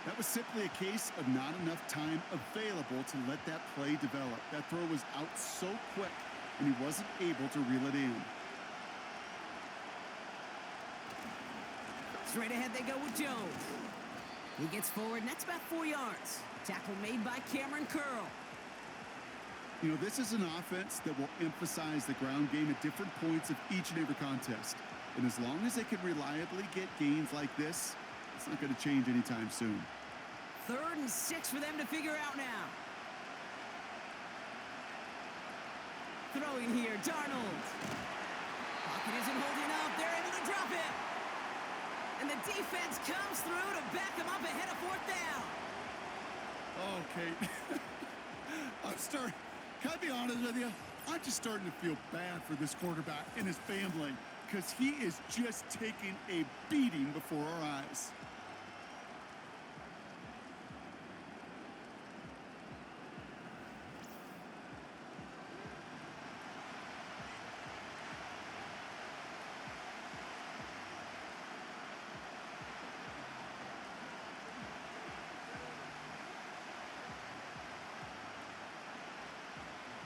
That was simply a case of not enough time available to let that play develop. That throw was out so quick, and he wasn't able to reel it in. Straight ahead they go with Jones. He gets forward, and that's about 4 yards. Tackle made by Cameron Curl. You know, this is an offense that will emphasize the ground game at different points of each and every contest. And as long as they can reliably get gains like this, it's not going to change anytime soon. 3rd and 6 for them to figure out now. Throwing here, Darnold. Pocket isn't holding up. They're able to drop it. And the defense comes through to back them up ahead of 4th down. Oh, Kate. Can I be honest with you? I'm just starting to feel bad for this quarterback and his family because he is just taking a beating before our eyes.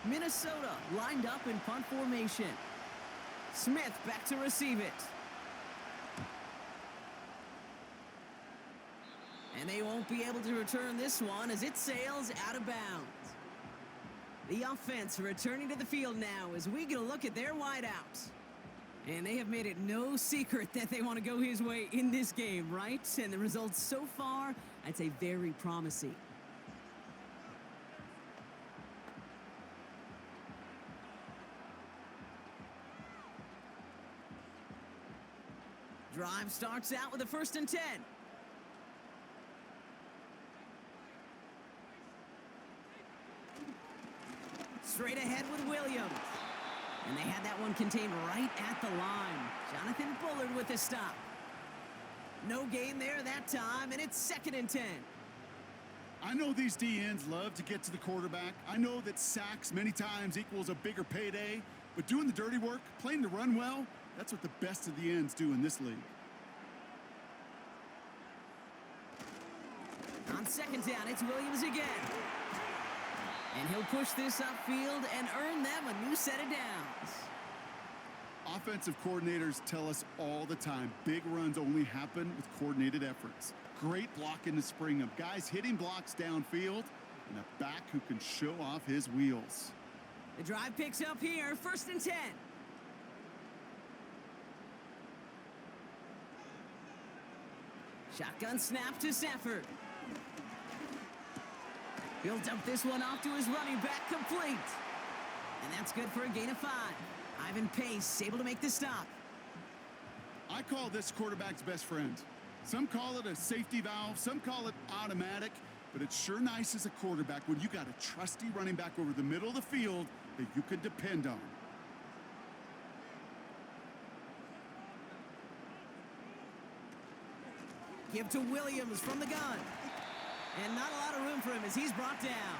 Minnesota lined up in punt formation. Smith back to receive it. And they won't be able to return this one as it sails out of bounds. The offense returning to the field now as we get a look at their wideouts. And they have made it no secret that they want to go his way in this game, right? And the results so far, I'd say very promising. Drive starts out with a 1st and 10. Straight ahead with Williams. And they had that one contained right at the line. Jonathan Bullard with the stop. No gain there that time, and it's 2nd and 10. I know these DNs love to get to the quarterback. I know that sacks many times equals a bigger payday, but doing the dirty work, playing the run well, that's what the best of the ends do in this league. On 2nd down, it's Williams again. And he'll push this upfield and earn them a new set of downs. Offensive coordinators tell us all the time, big runs only happen with coordinated efforts. Great blocking to spring them. Guys hitting blocks downfield, and a back who can show off his wheels. The drive picks up here, 1st and 10. Shotgun snap to Stafford. He'll dump this one off to his running back, complete. And that's good for a gain of 5. Ivan Pace able to make the stop. I call this quarterback's best friend. Some call it a safety valve, some call it automatic, but it's sure nice as a quarterback when you got a trusty running back over the middle of the field that you can depend on. Give to Williams from the gun. And not a lot of room for him as he's brought down.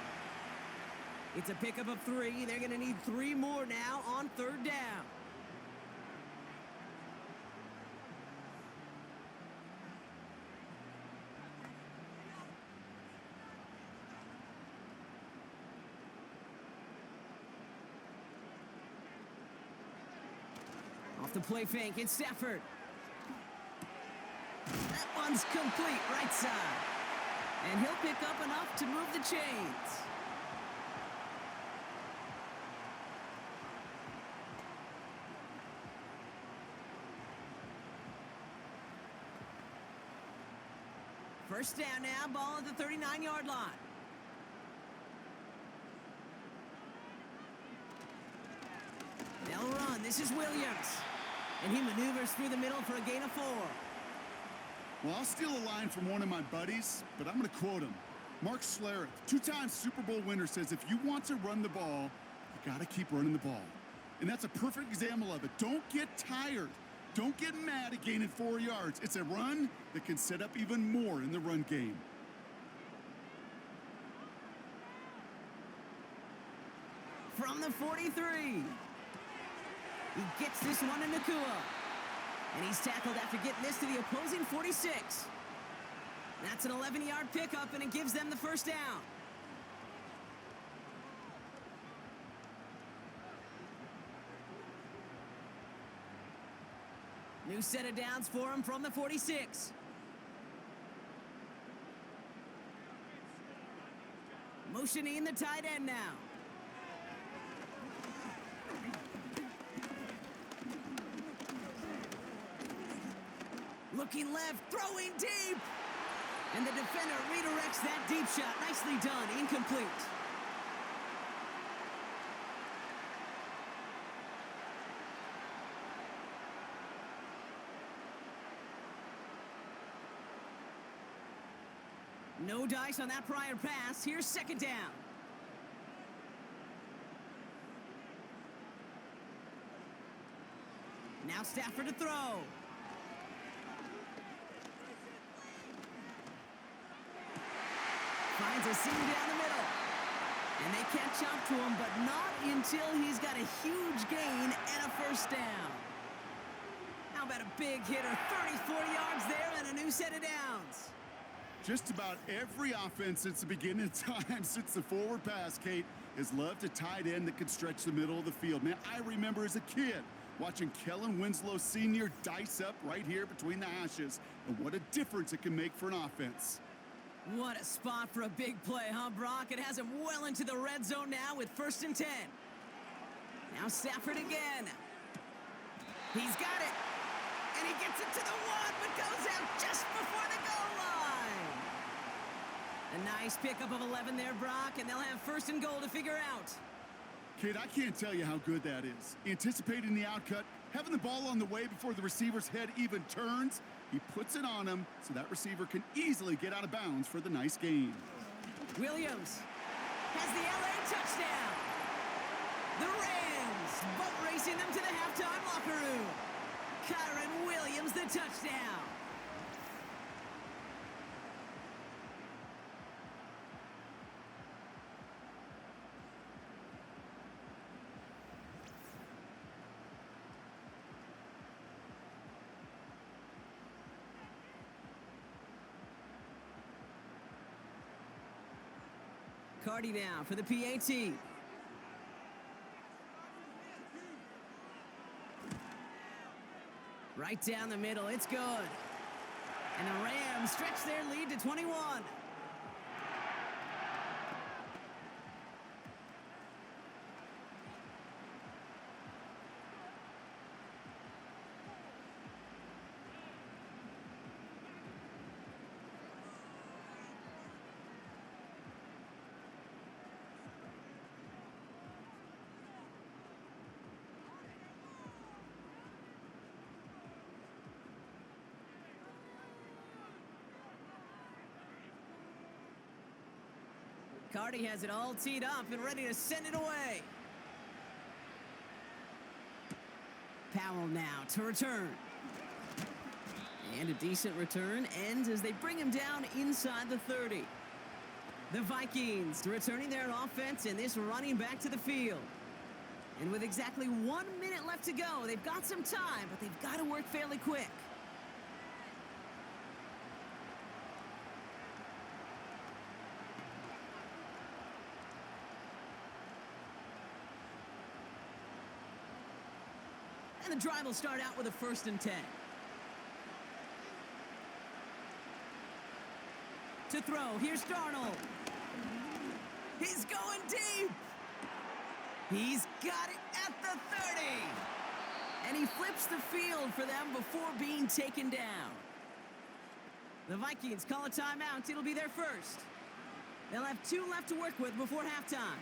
It's a pickup of 3. They're going to need 3 more now on 3rd down. Off the play fake, it's Stafford. That one's complete, right side. And he'll pick up enough to move the chains. First down now, ball at the 39-yard line. They'll run. This is Williams. And he maneuvers through the middle for a gain of 4. Well, I'll steal a line from one of my buddies, but I'm going to quote him. Mark Schlereth, 2-time Super Bowl winner, says if you want to run the ball, you got to keep running the ball. And that's a perfect example of it. Don't get tired. Don't get mad at gaining 4 yards. It's a run that can set up even more in the run game. From the 43. He gets this one in Nakua. And he's tackled after getting this to the opposing 46. That's an 11-yard pickup, and it gives them the first down. New set of downs for him from the 46. Motioning the tight end now. Looking left, throwing deep. And the defender redirects that deep shot. Nicely done, incomplete. No dice on that prior pass. Here's 2nd down. Now Stafford to throw. Finds a seam down the middle. And they catch up to him, but not until he's got a huge gain and a first down. How about a big hitter? 34 yards there and a new set of downs. Just about every offense since the beginning of time, since the forward pass, Kate, has loved a tight end that could stretch the middle of the field. Man, I remember as a kid watching Kellen Winslow Sr. dice up right here between the hashes, and what a difference it can make for an offense. What a spot for a big play, huh, Brock? It has him well into the red zone now with 1st and 10. Now Stafford again. He's got it. And he gets it to the 1, but goes out just before the goal line. A nice pickup of 11 there, Brock, and they'll have 1st and goal to figure out. Kid, I can't tell you how good that is. Anticipating the outcut, having the ball on the way before the receiver's head even turns, he puts it on him so that receiver can easily get out of bounds for the nice gain. Williams has the LA touchdown. The Rams boat racing them to the halftime locker room. Kyron Williams, the touchdown. Cardi now for the PAT. Right down the middle, it's good. And the Rams stretch their lead to 21. Cardi has it all teed up and ready to send it away. Powell now to return. And a decent return ends as they bring him down inside the 30. The Vikings returning their offense and this running back to the field. And with exactly 1 minute left to go, they've got some time, but they've got to work fairly quick. And the drive will start out with a 1st and 10. To throw, here's Darnold. He's going deep. He's got it at the 30. And he flips the field for them before being taken down. The Vikings call a timeout. It'll be their first. They'll have 2 left to work with before halftime.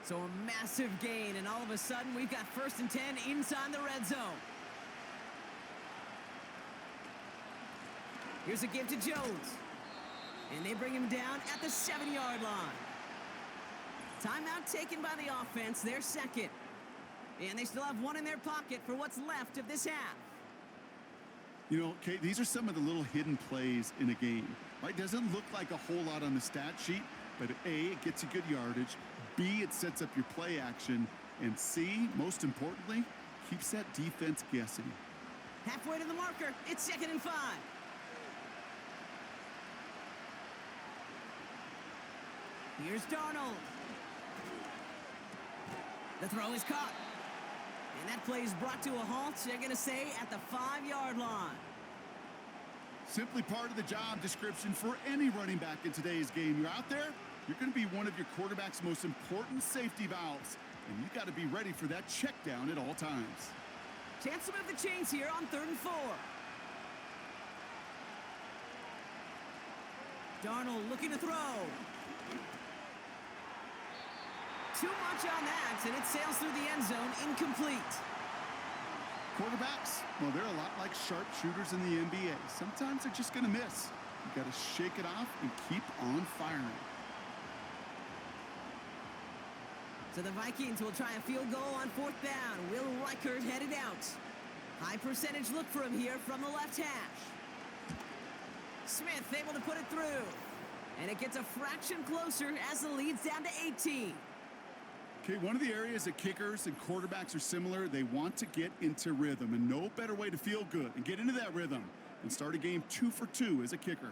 So a massive gain, and all of a sudden, we've got 1st and 10 inside the red zone. Here's a give to Jones. And they bring him down at the 7-yard line. Timeout taken by the offense, their second. And they still have 1 in their pocket for what's left of this half. You know, Kate, these are some of the little hidden plays in a game, right? Doesn't look like a whole lot on the stat sheet, but A, it gets you good yardage. B, it sets up your play action. And C, most importantly, keeps that defense guessing. Halfway to the marker, it's 2nd and 5. Here's Darnold. The throw is caught. And that play is brought to a halt, they're going to say, at the 5-yard line. Simply part of the job description for any running back in today's game. You're out there, you're going to be one of your quarterback's most important safety valves, and you got to be ready for that check down at all times. Chance to move the chains here on 3rd and 4. Darnold looking to throw. Too much on that, and it sails through the end zone, incomplete. Quarterbacks, well, they're a lot like sharpshooters in the NBA. Sometimes they're just going to miss. You got to shake it off and keep on firing. So the Vikings will try a field goal on 4th down. Will Reichert headed out. High percentage look for him here from the left hash. Smith able to put it through. And it gets a fraction closer as the lead's down to 18. Okay, one of the areas that kickers and quarterbacks are similar, they want to get into rhythm, and no better way to feel good and get into that rhythm than start a game 2 for 2 as a kicker.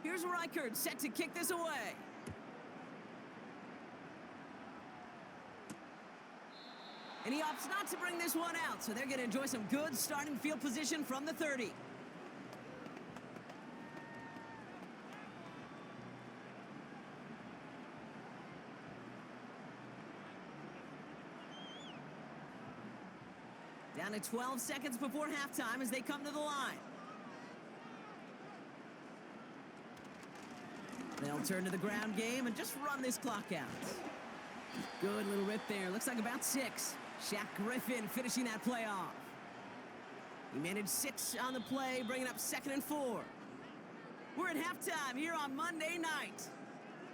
Here's Reichert set to kick this away. And he opts not to bring this one out, so they're going to enjoy some good starting field position from the 30. Down to 12 seconds before halftime as they come to the line. They'll turn to the ground game and just run this clock out. Good little rip there. Looks like about 6. Shaq Griffin finishing that play off. He managed 6 on the play, bringing up 2nd and 4. We're at halftime here on Monday night.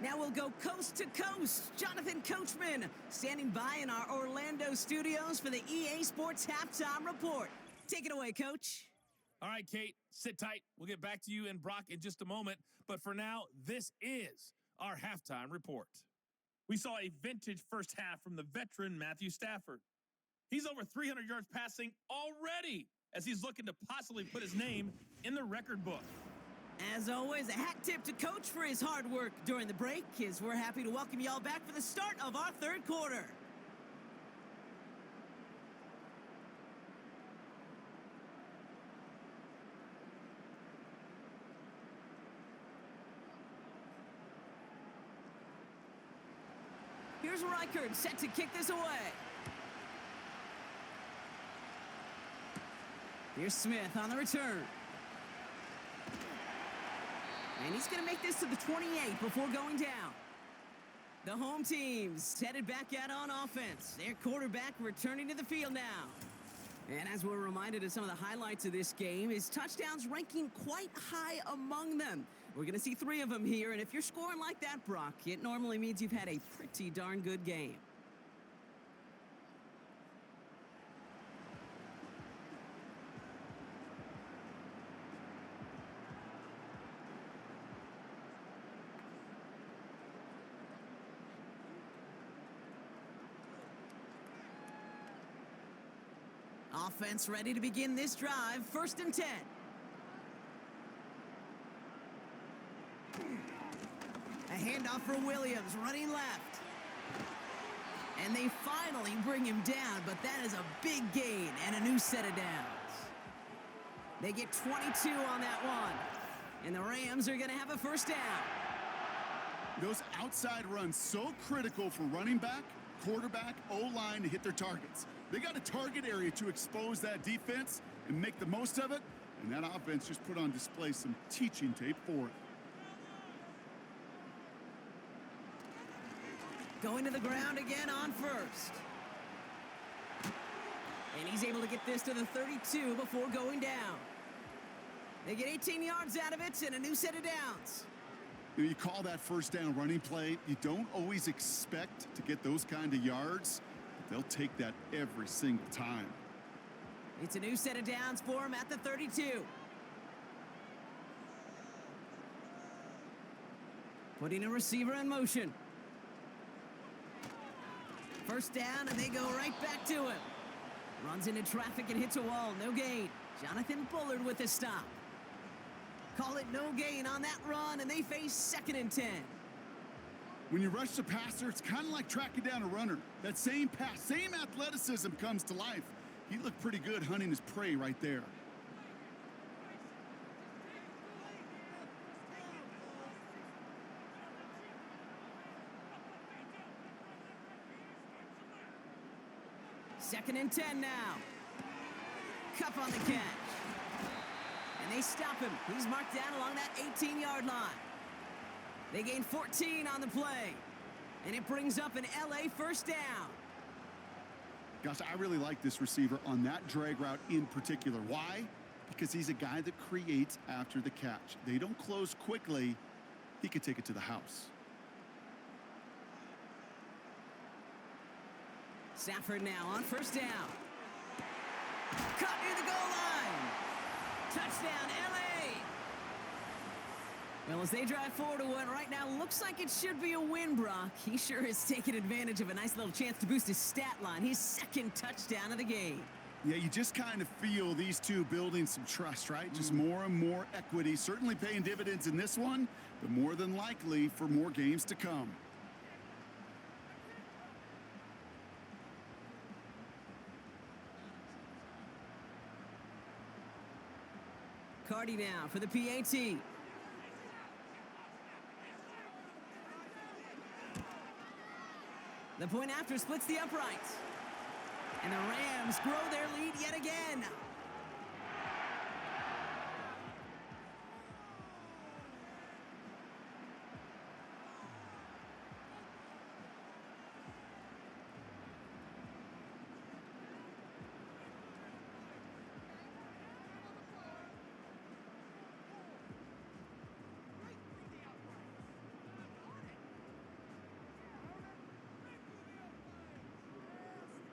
Now we'll go coast to coast. Jonathan Coachman standing by in our Orlando studios for the EA Sports Halftime Report. Take it away, Coach. All right, Kate, sit tight. We'll get back to you and Brock in just a moment. But for now, this is our halftime report. We saw a vintage first half from the veteran Matthew Stafford. He's over 300 yards passing already as he's looking to possibly put his name in the record book. As always, a hat tip to Coach for his hard work during the break, as we're happy to welcome y'all back for the start of our third quarter. Here's Reichert set to kick this away. Here's Smith on the return. And he's going to make this to the 28 before going down. The home team's headed back out on offense. Their quarterback returning to the field now. And as we're reminded of some of the highlights of this game, his touchdowns ranking quite high among them. We're going to see 3 of them here, and if you're scoring like that, Brock, it normally means you've had a pretty darn good game. Offense ready to begin this drive. 1st and 10. A handoff for Williams, running left. And they finally bring him down, but that is a big gain and a new set of downs. They get 22 on that one. And the Rams are going to have a 1st down. Those outside runs so critical for running back, quarterback, O-line to hit their targets. They got a target area to expose that defense and make the most of it, and that offense just put on display some teaching tape for it. Going to the ground again on 1st. And he's able to get this to the 32 before going down. They get 18 yards out of it and a new set of downs. You call that 1st down running play. You don't always expect to get those kind of yards. They'll take that every single time. It's a new set of downs for him at the 32. Putting a receiver in motion. 1st down, and they go right back to him. Runs into traffic and hits a wall. No gain. Jonathan Bullard with a stop. Call it no gain on that run, and they face 2nd and 10. When you rush the passer, it's kind of like tracking down a runner. That same pass, same athleticism comes to life. He looked pretty good hunting his prey right there. Second and 10 now. Cup on the catch. And they stop him. He's marked down along that 18-yard line. They gain 14 on the play. And it brings up an LA 1st down. Gosh, I really like this receiver on that drag route in particular. Why? Because he's a guy that creates after the catch. They don't close quickly. he could take it to the house. Stafford now on first down. Caught near the goal line. Touchdown, L.A. Well, as they drive forward to what right now looks like it should be a win, Brock. He sure is taking advantage of a nice little chance to boost his stat line. His second touchdown of the game. Yeah, you just kind of feel these two building some trust, right? Just more and more equity. Certainly paying dividends in this one, but more than likely for more games to come. Cardi now for the PAT. The point after splits the uprights. And the Rams grow their lead yet again.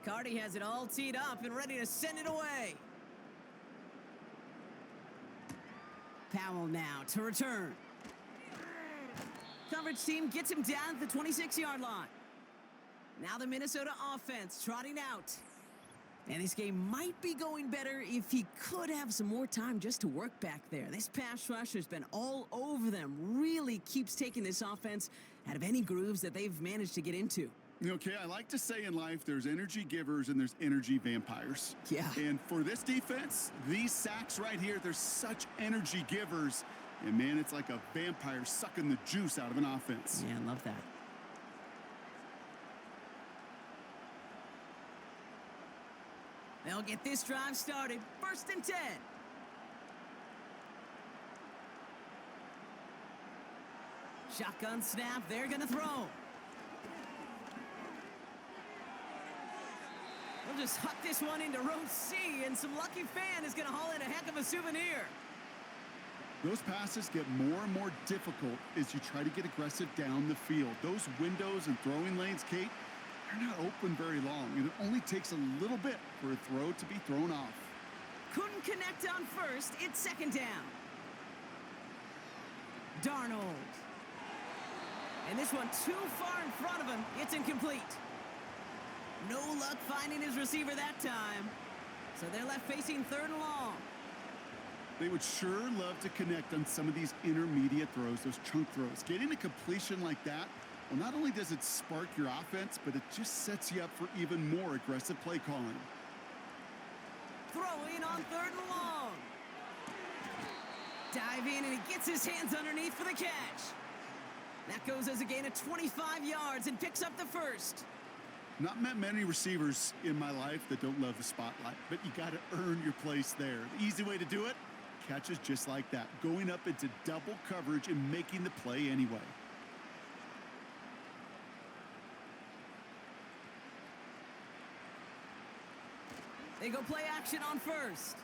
Cardi has it all teed up and ready to send it away. Powell now to return. Coverage team gets him down at the 26-yard line. Now the Minnesota offense trotting out. And this game might be going better if he could have some more time just to work back there. This pass rush has been all over them. Really keeps taking this offense out of any grooves that they've managed to get into. Okay, I like to say in life there's energy givers and there's energy vampires. Yeah. And for this defense, these sacks right here, they're such energy givers. And man, it's like a vampire sucking the juice out of an offense. Yeah, I love that. They'll get this drive started. 1st and 10. Shotgun snap. They're going to throw. They'll just huck this one into row C, and some lucky fan is going to haul in a heck of a souvenir. Those passes get more and more difficult as you try to get aggressive down the field. Those windows and throwing lanes, Kate, they're not open very long, and it only takes a little bit for a throw to be thrown off. Couldn't connect on first. It's 2nd down. Darnold. And this one too far in front of him. It's incomplete. No luck finding his receiver that time. So they're left facing 3rd and long. They would sure love to connect on some of these intermediate throws, those chunk throws. Getting a completion like that, well, not only does it spark your offense, but it just sets you up for even more aggressive play calling. Throwing on 3rd and long. Dive in, and he gets his hands underneath for the catch. That goes as a gain of 25 yards and picks up the first. Not met many receivers in my life that don't love the spotlight, but you got to earn your place there. The easy way to do it, catches just like that, going up into double coverage and making the play anyway. They go play action on first.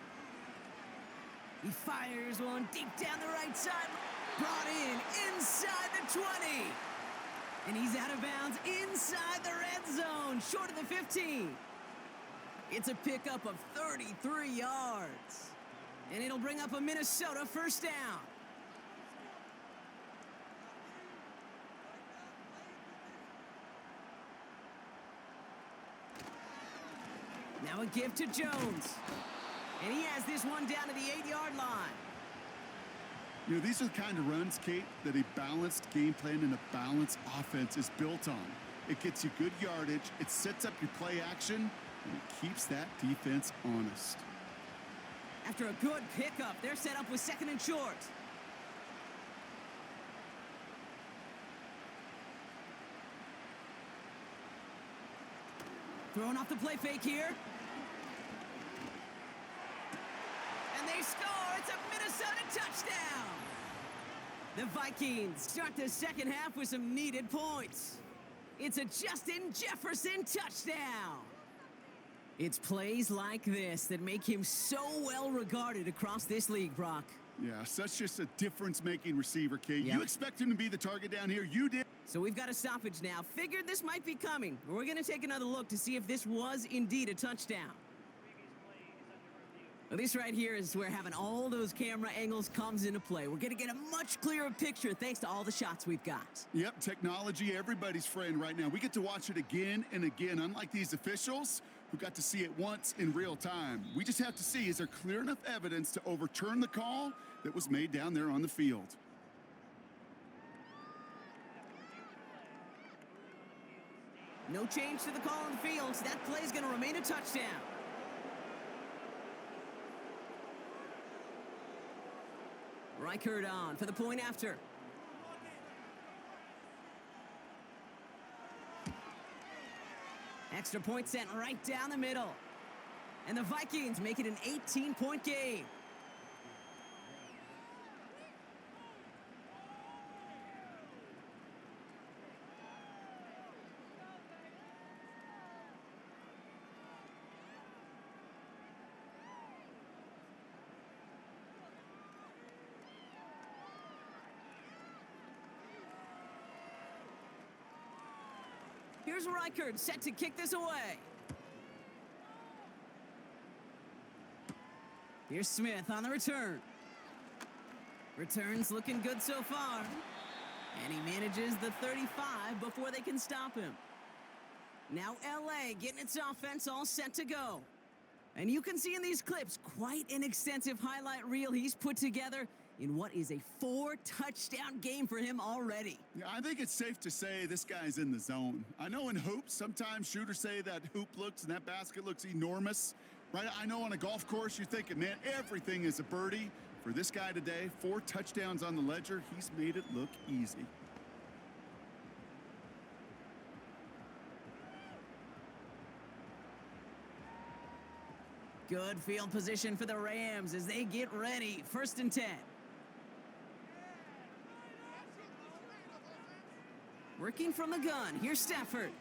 He fires one deep down the right side. Brought in inside the 20. And he's out of bounds inside the red zone, short of the 15. It's a pickup of 33 yards. And it'll bring up a Minnesota 1st down. Now a give to Jones. And he has this one down to the 8-yard line. You know, these are the kind of runs, Kate, that a balanced game plan and a balanced offense is built on. It gets you good yardage, it sets up your play action, and it keeps that defense honest. After a good pickup, they're set up with 2nd and short. Throwing off the play fake here. And they score! It's a Minnesota touchdown! The Vikings start the 2nd half with some needed points. It's a Justin Jefferson touchdown! It's plays like this that make him so well regarded across this league, Brock. Yeah, such just a difference-making receiver, Kate. Yep. You expect him to be the target down here. You did. So we've got a stoppage now. Figured this might be coming. We're going to take another look to see if this was indeed a touchdown. Well, this right here is where having all those camera angles comes into play. We're going to get a much clearer picture thanks to all the shots we've got. Yep, technology, everybody's friend right now. We get to watch it again and again, unlike these officials who got to see it once in real time. We just have to see, is there clear enough evidence to overturn the call that was made down there on the field? No change to the call on the field. So that play is going to remain a touchdown. Reichert on for the point after. Extra point sent right down the middle. And the Vikings make it an 18-point game. Here's Reichert set to kick this away. Here's Smith on the return. Return's looking good so far. And he manages the 35 before they can stop him. Now LA getting its offense all set to go. And you can see in these clips quite an extensive highlight reel he's put together in what is a 4-touchdown game for him already. Yeah, I think it's safe to say this guy's in the zone. I know in hoops, sometimes shooters say that hoop looks and that basket looks enormous, right? I know on a golf course, you're thinking, man, everything is a birdie. For this guy today, 4 touchdowns on the ledger, he's made it look easy. Good field position for the Rams as they get ready. 1st and 10. Working from the gun. Here's Stafford.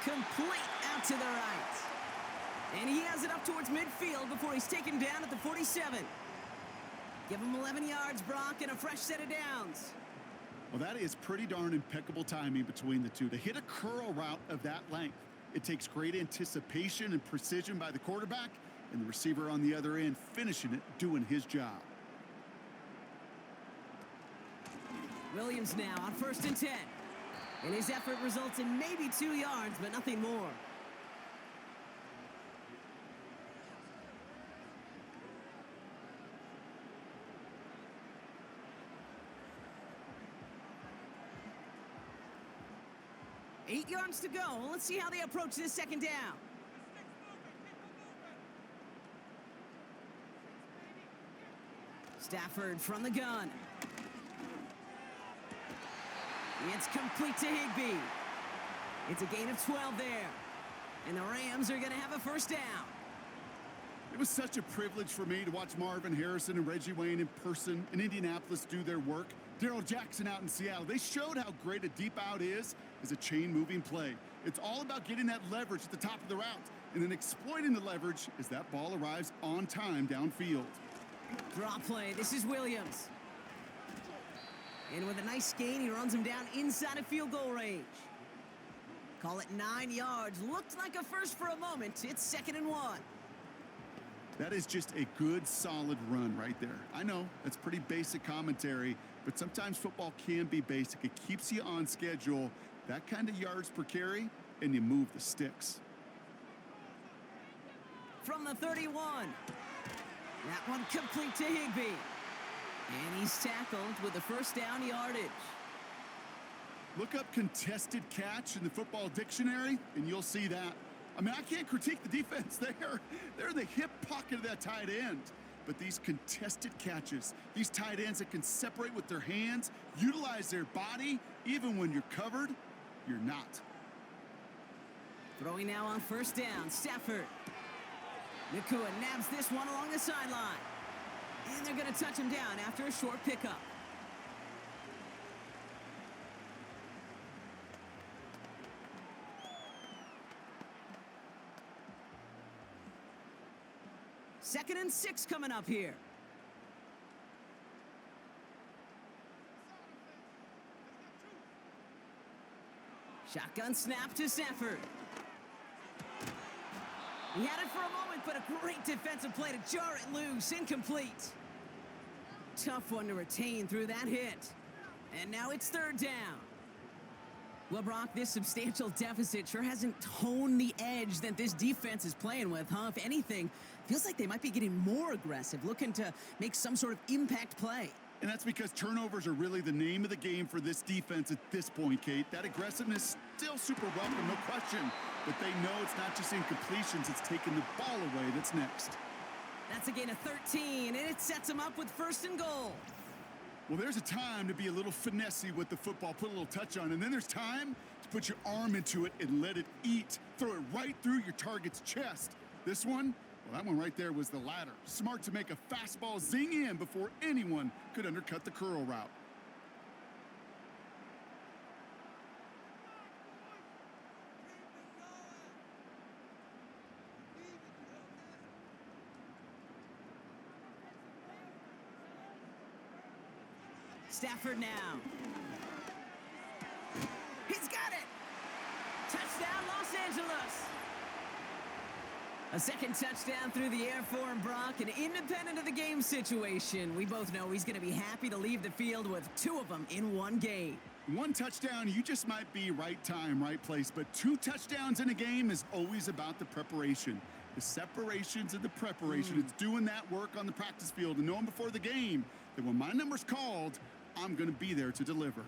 Complete out to the right. And he has it up towards midfield before he's taken down at the 47. Give him 11 yards, Brock, and a fresh set of downs. Well, that is pretty darn impeccable timing between the two. To hit a curl route of that length, it takes great anticipation and precision by the quarterback, and the receiver on the other end finishing it, doing his job. Williams now on 1st and 10. And his effort results in maybe 2 yards, but nothing more. Eight yards to go. Let's see how they approach this 2nd down. Stafford from the gun. It's complete to Higbee. It's a gain of 12 there. And the Rams are going to have a 1st down. It was such a privilege for me to watch Marvin Harrison and Reggie Wayne in person in Indianapolis do their work. Darrell Jackson out in Seattle. They showed how great a deep out is as a chain-moving play. It's all about getting that leverage at the top of the route and then exploiting the leverage as that ball arrives on time downfield. Draw play. This is Williams. And with a nice gain, he runs him down inside of field goal range. Call it 9 yards. Looked like a first for a moment. It's 2nd and 1. That is just a good, solid run right there. I know, that's pretty basic commentary, but sometimes football can be basic. It keeps you on schedule, that kind of yards per carry, and you move the sticks. From the 31. That one complete to Higbee. And he's tackled with the 1st down yardage. Look up contested catch in the football dictionary, and you'll see that. I mean, I can't critique the defense there. They're in the hip pocket of that tight end. But these contested catches, these tight ends that can separate with their hands, utilize their body, even when you're covered, you're not. Throwing now on 1st down, Stafford. Nakua nabs this one along the sideline. And they're going to touch him down after a short pickup. Second and 6 coming up here. Shotgun snap to Stafford. He had it for a moment, but a great defensive play to jar it loose. Incomplete. Tough one to retain through that hit. And now it's third down. Well, Brock, this substantial deficit sure hasn't toned the edge that this defense is playing with, huh? If anything, feels like they might be getting more aggressive, looking to make some sort of impact play. And that's because turnovers are really the name of the game for this defense at this point, Kate. That aggressiveness still super welcome, no question. But they know it's not just incompletions, it's taking the ball away that's next. That's a gain of 13, and it sets them up with first and goal. Well, there's a time to be a little finessey with the football, put a little touch on, and then there's time to put your arm into it and let it eat. Throw it right through your target's chest. This one, well, that one right there was the latter. Smart to make a fastball zing in before anyone could undercut the curl route. Stafford now. He's got it! Touchdown, Los Angeles! A second touchdown through the air for him, Brock, an independent of the game situation. We both know he's going to be happy to leave the field with two of them in one game. One touchdown, you just might be right time, right place. But two touchdowns in a game is always about the preparation. The separations and the preparation. It's doing that work on the practice field and knowing before the game that when my number's called, I'm going to be there to deliver.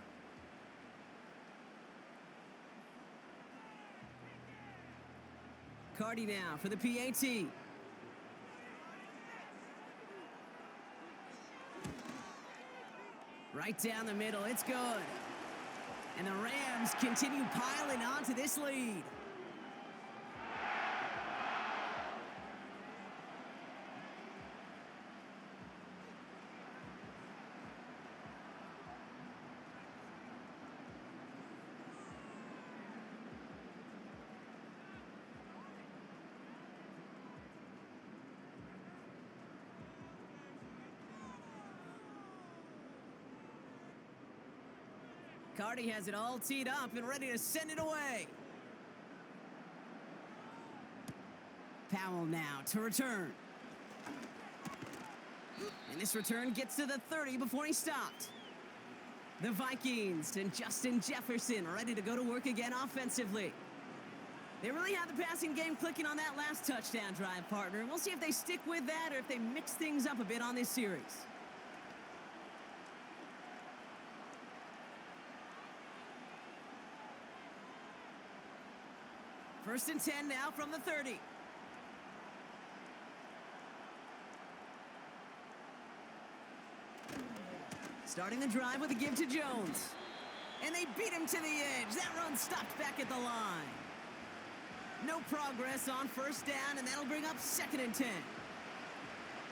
Cardi now for the PAT. Right down the middle, it's good. And the Rams continue piling onto this lead. Cardi has it all teed up and ready to send it away. Powell now to return. And this return gets to the 30 before he stopped. The Vikings and Justin Jefferson ready to go to work again offensively. They really had the passing game clicking on that last touchdown drive, partner. And we'll see if they stick with that or if they mix things up a bit on this series. First and 10 now from the 30. Starting the drive with a give to Jones. And they beat him to the edge. That run stopped back at the line. No progress on first down, and that'll bring up second and 10.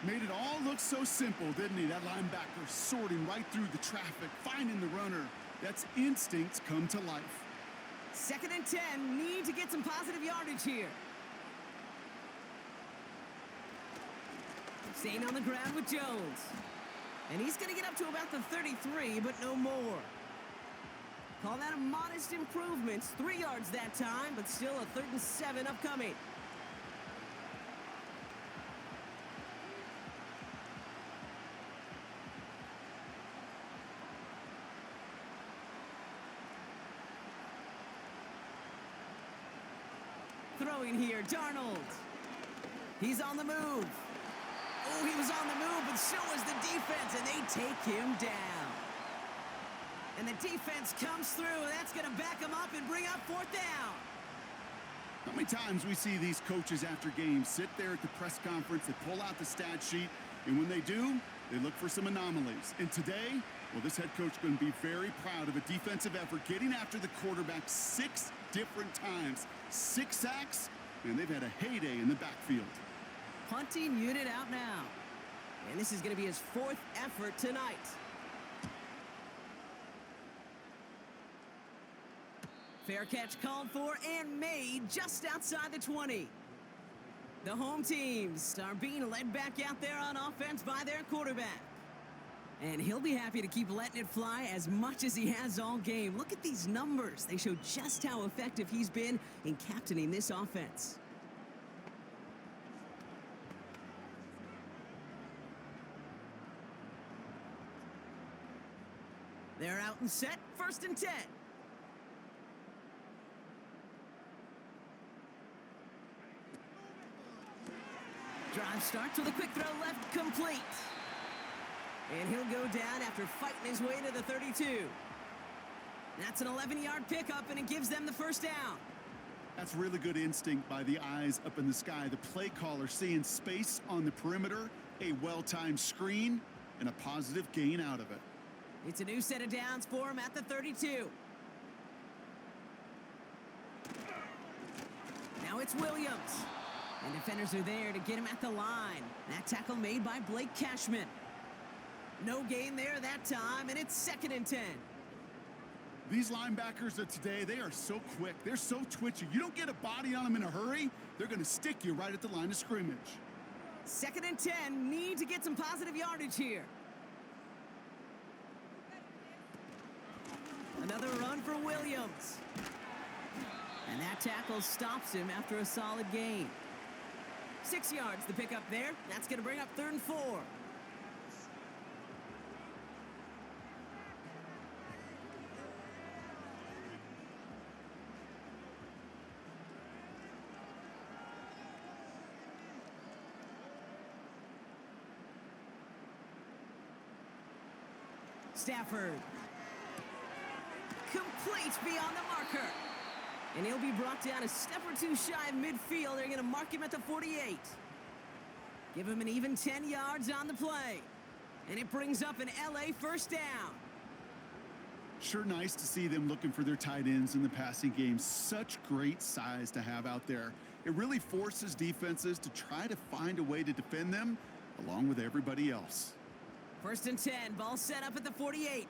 Made it all look so simple, didn't he? That linebacker sorting right through the traffic, finding the runner. That's instincts come to life. Second and 10, need to get some positive yardage here. Staying on the ground with Jones. And he's going to get up to about the 33, but no more. Call that a modest improvement. 3 yards that time, but still a 3rd and 7 upcoming. Throwing here, Darnold. He's on the move. Oh, he was on the move, but so was the defense, and they take him down. And the defense comes through. That's going to back him up and bring up 4th down. How many times we see these coaches after games sit there at the press conference, they pull out the stat sheet, and when they do, they look for some anomalies. And today, well, this head coach is going to be very proud of a defensive effort, getting after the quarterback 6 different times. 6 sacks, and they've had a heyday in the backfield. Punting unit out now. And this is going to be his 4th effort tonight. Fair catch called for and made just outside the 20. The home teams are being led back out there on offense by their quarterback. And he'll be happy to keep letting it fly as much as he has all game. Look at these numbers. They show just how effective he's been in captaining this offense. They're out and set, 1st and 10. Drive starts with a quick throw left, complete. And he'll go down after fighting his way to the 32. That's an 11-yard pickup, and it gives them the first down. That's really good instinct by the eyes up in the sky. The play caller seeing space on the perimeter, a well-timed screen, and a positive gain out of it. It's a new set of downs for him at the 32. Now it's Williams. And defenders are there to get him at the line. That tackle made by Blake Cashman. No gain there that time, and it's 2nd and 10. These linebackers of today, they are so quick. They're so twitchy. You don't get a body on them in a hurry, they're going to stick you right at the line of scrimmage. 2nd and 10, need to get some positive yardage here. Another run for Williams. And that tackle stops him after a solid gain. 6 yards the pickup there. That's going to bring up 3rd and 4. Stafford. Complete beyond the marker. And he'll be brought down a step or two shy of midfield. They're going to mark him at the 48. Give him an even 10 yards on the play. And it brings up an LA first down. Sure nice to see them looking for their tight ends in the passing game. Such great size to have out there. It really forces defenses to try to find a way to defend them along with everybody else. 1st and 10, ball set up at the 48.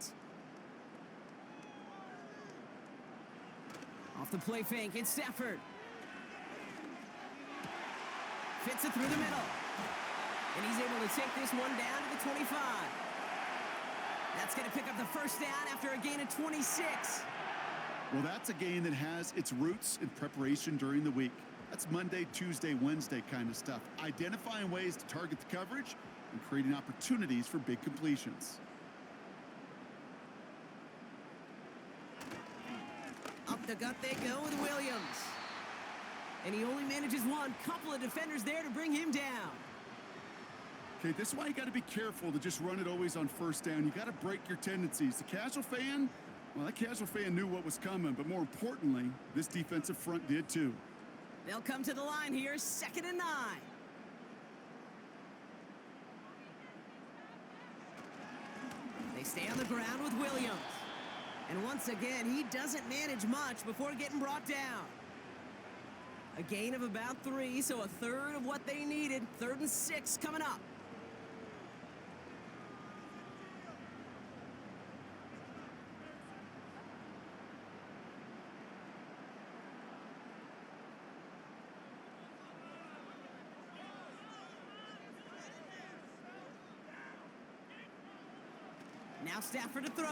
Off the play fake, it's Stafford. Fits it through the middle. And he's able to take this one down to the 25. That's going to pick up the first down after a gain of 26. Well, that's a gain that has its roots in preparation during the week. That's Monday, Tuesday, Wednesday kind of stuff. Identifying ways to target the coverage and creating opportunities for big completions. Up the gut they go with Williams. And he only manages one. Couple of defenders there to bring him down. Okay, this is why you got to be careful to just run it always on 1st down. You got to break your tendencies. The casual fan, well, that casual fan knew what was coming, but more importantly, this defensive front did too. They'll come to the line here, 2nd and 9. They stay on the ground with Williams. And once again, he doesn't manage much before getting brought down. A gain of about 3, so a third of what they needed. 3rd and 6 coming up. Now Stafford to throw.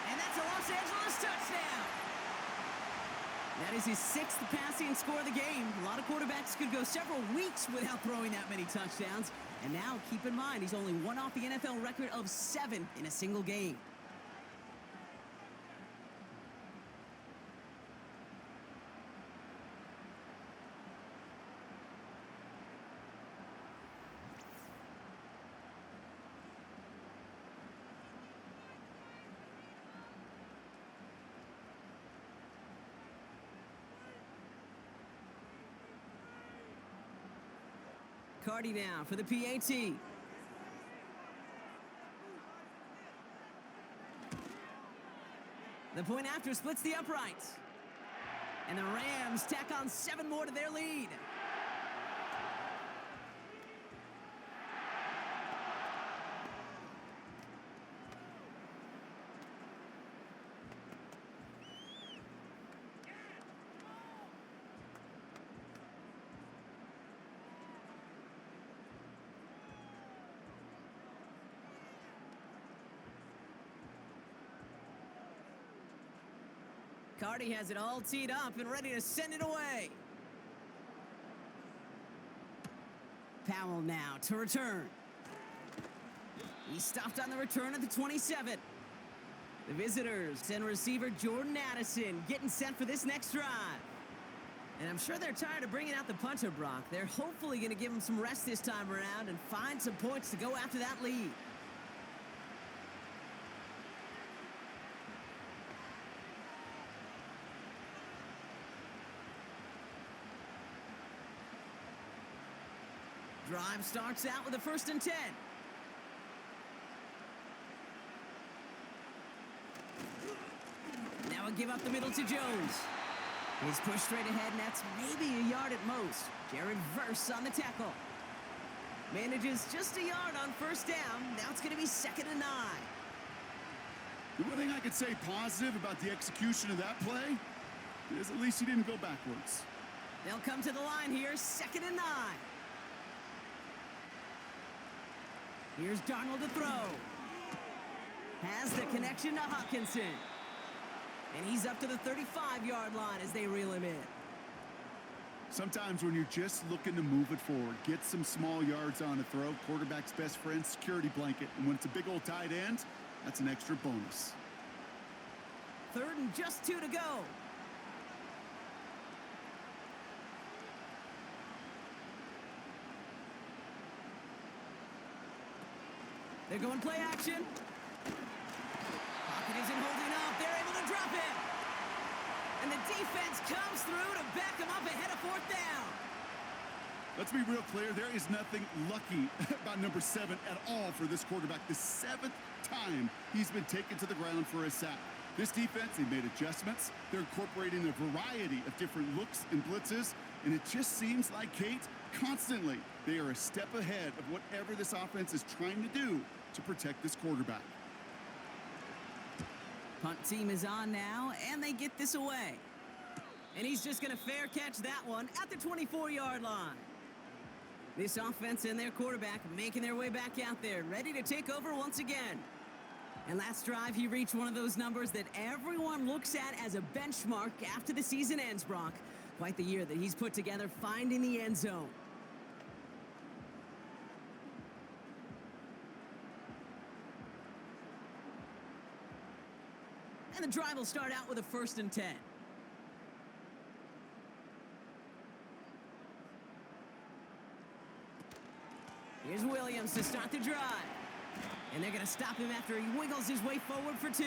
And that's a Los Angeles touchdown. That is his 6th passing score of the game. A lot of quarterbacks could go several weeks without throwing that many touchdowns. And now, keep in mind, he's only one off the NFL record of 7 in a single game. Cardi now for the PAT. The point after splits the uprights. And the Rams tack on 7 more to their lead. Cardi has it all teed up and ready to send it away. Powell now to return. He stopped on the return at the 27. The visitors send receiver Jordan Addison getting set for this next drive. And I'm sure they're tired of bringing out the punter, Brock. They're hopefully going to give him some rest this time around and find some points to go after that lead. Drive starts out with a 1st and 10. Now a give up the middle to Jones. He's pushed straight ahead, and that's maybe a yard at most. Jared Verse on the tackle. Manages just a yard on 1st down. Now it's going to be 2nd and 9. The one thing I could say positive about the execution of that play is at least he didn't go backwards. They'll come to the line here, 2nd and 9. Here's Darnold to throw. Has the connection to Hawkinson. And he's up to the 35-yard line as they reel him in. Sometimes when you're just looking to move it forward, get some small yards on a throw, quarterback's best friend, security blanket. And when it's a big old tight end, that's an extra bonus. 3rd and just 2 to go. They're going play action. Pocket isn't holding up. They're able to drop it. And the defense comes through to back them up ahead of 4th down. Let's be real clear. There is nothing lucky about number 7 at all for this quarterback. The 7th time he's been taken to the ground for a sack. This defense, they made adjustments. They're incorporating a variety of different looks and blitzes. And it just seems like, Kate, constantly they are a step ahead of whatever this offense is trying to do to protect this quarterback. Punt team is on now, and they get this away. And he's just going to fair catch that one at the 24-yard line. This offense and their quarterback making their way back out there, ready to take over once again. And last drive, he reached one of those numbers that everyone looks at as a benchmark after the season ends, Brock. Quite the year that he's put together finding the end zone. And the drive will start out with a 1st and 10. Here's Williams to start the drive. And they're going to stop him after he wiggles his way forward for 2.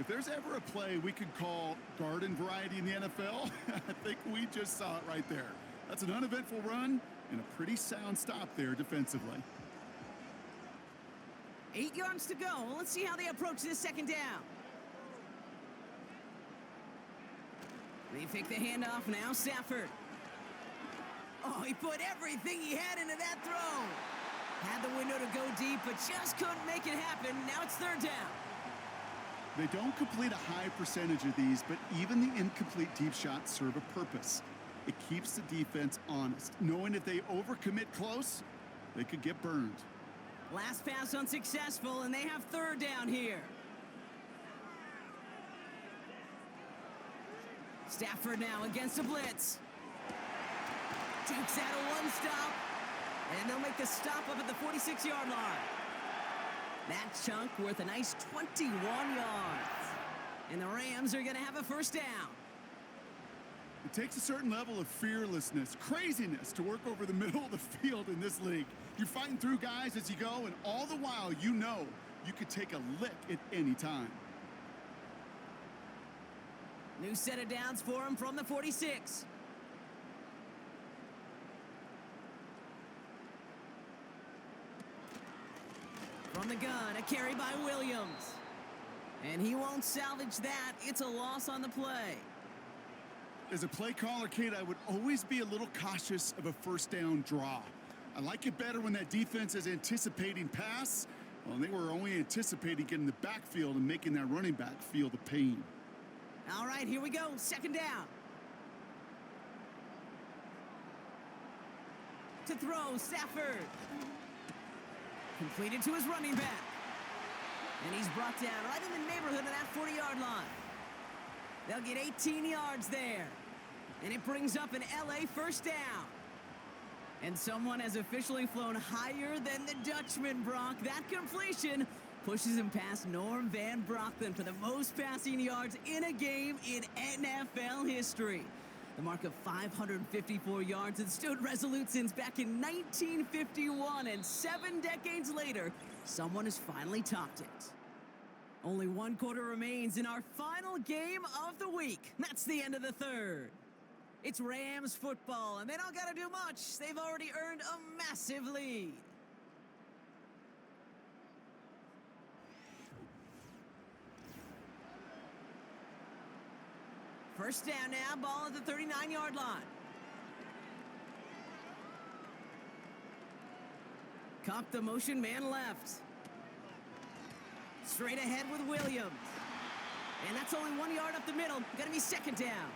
If there's ever a play we could call garden variety in the NFL, I think we just saw it right there. That's an uneventful run and a pretty sound stop there defensively. 8 yards to go. Let's see how they approach this 2nd down. They pick the handoff now. Stafford. Oh, he put everything he had into that throw. Had the window to go deep, but just couldn't make it happen. Now it's 3rd down. They don't complete a high percentage of these, but even the incomplete deep shots serve a purpose. It keeps the defense honest, knowing if they overcommit close, they could get burned. Last pass unsuccessful, and they have 3rd down here. Stafford now against the blitz. Takes out a 1-stop, and they'll make the stop up at the 46-yard line. That chunk worth a nice 21 yards. And the Rams are going to have a 1st down. It takes a certain level of fearlessness, craziness to work over the middle of the field in this league. You're fighting through guys as you go, and all the while you know you could take a lick at any time. New set of downs for him from the 46. From the gun, a carry by Williams. And he won't salvage that. It's a loss on the play. As a play caller, Kate, I would always be a little cautious of a 1st down draw. I like it better when that defense is anticipating pass. Well, they were only anticipating getting the backfield and making that running back feel the pain. All right, here we go. 2nd down. To throw, Stafford. Completed to his running back. And he's brought down right in the neighborhood of that 40-yard line. They'll get 18 yards there. And it brings up an LA first down. And someone has officially flown higher than the Dutchman, Brock. That completion pushes him past Norm Van Brocklin for the most passing yards in a game in NFL history. The mark of 554 yards had stood resolute since back in 1951, and 7 decades later, someone has finally topped it. Only 1 quarter remains in our final game of the week. That's the end of the third. It's Rams football, and they don't got to do much. They've already earned a massive lead. First down now, ball at the 39-yard line. Cop the motion man left. Straight ahead with Williams. And that's only 1 yard up the middle. Gonna be second down.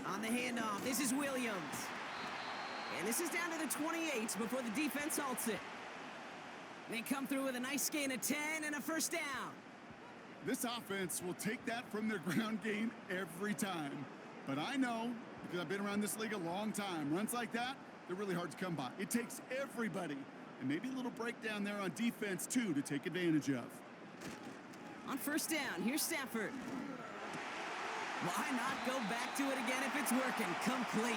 On the handoff, this is Williams. And this is down to the 28 before the defense halts it. They come through with a nice gain of 10 and a first down. This offense will take that from their ground game every time. But I know, because I've been around this league a long time, runs like that, they're really hard to come by. It takes everybody. And maybe a little breakdown there on defense, too, to take advantage of. On first down, here's Stafford. Why not go back to it again if it's working? Complete.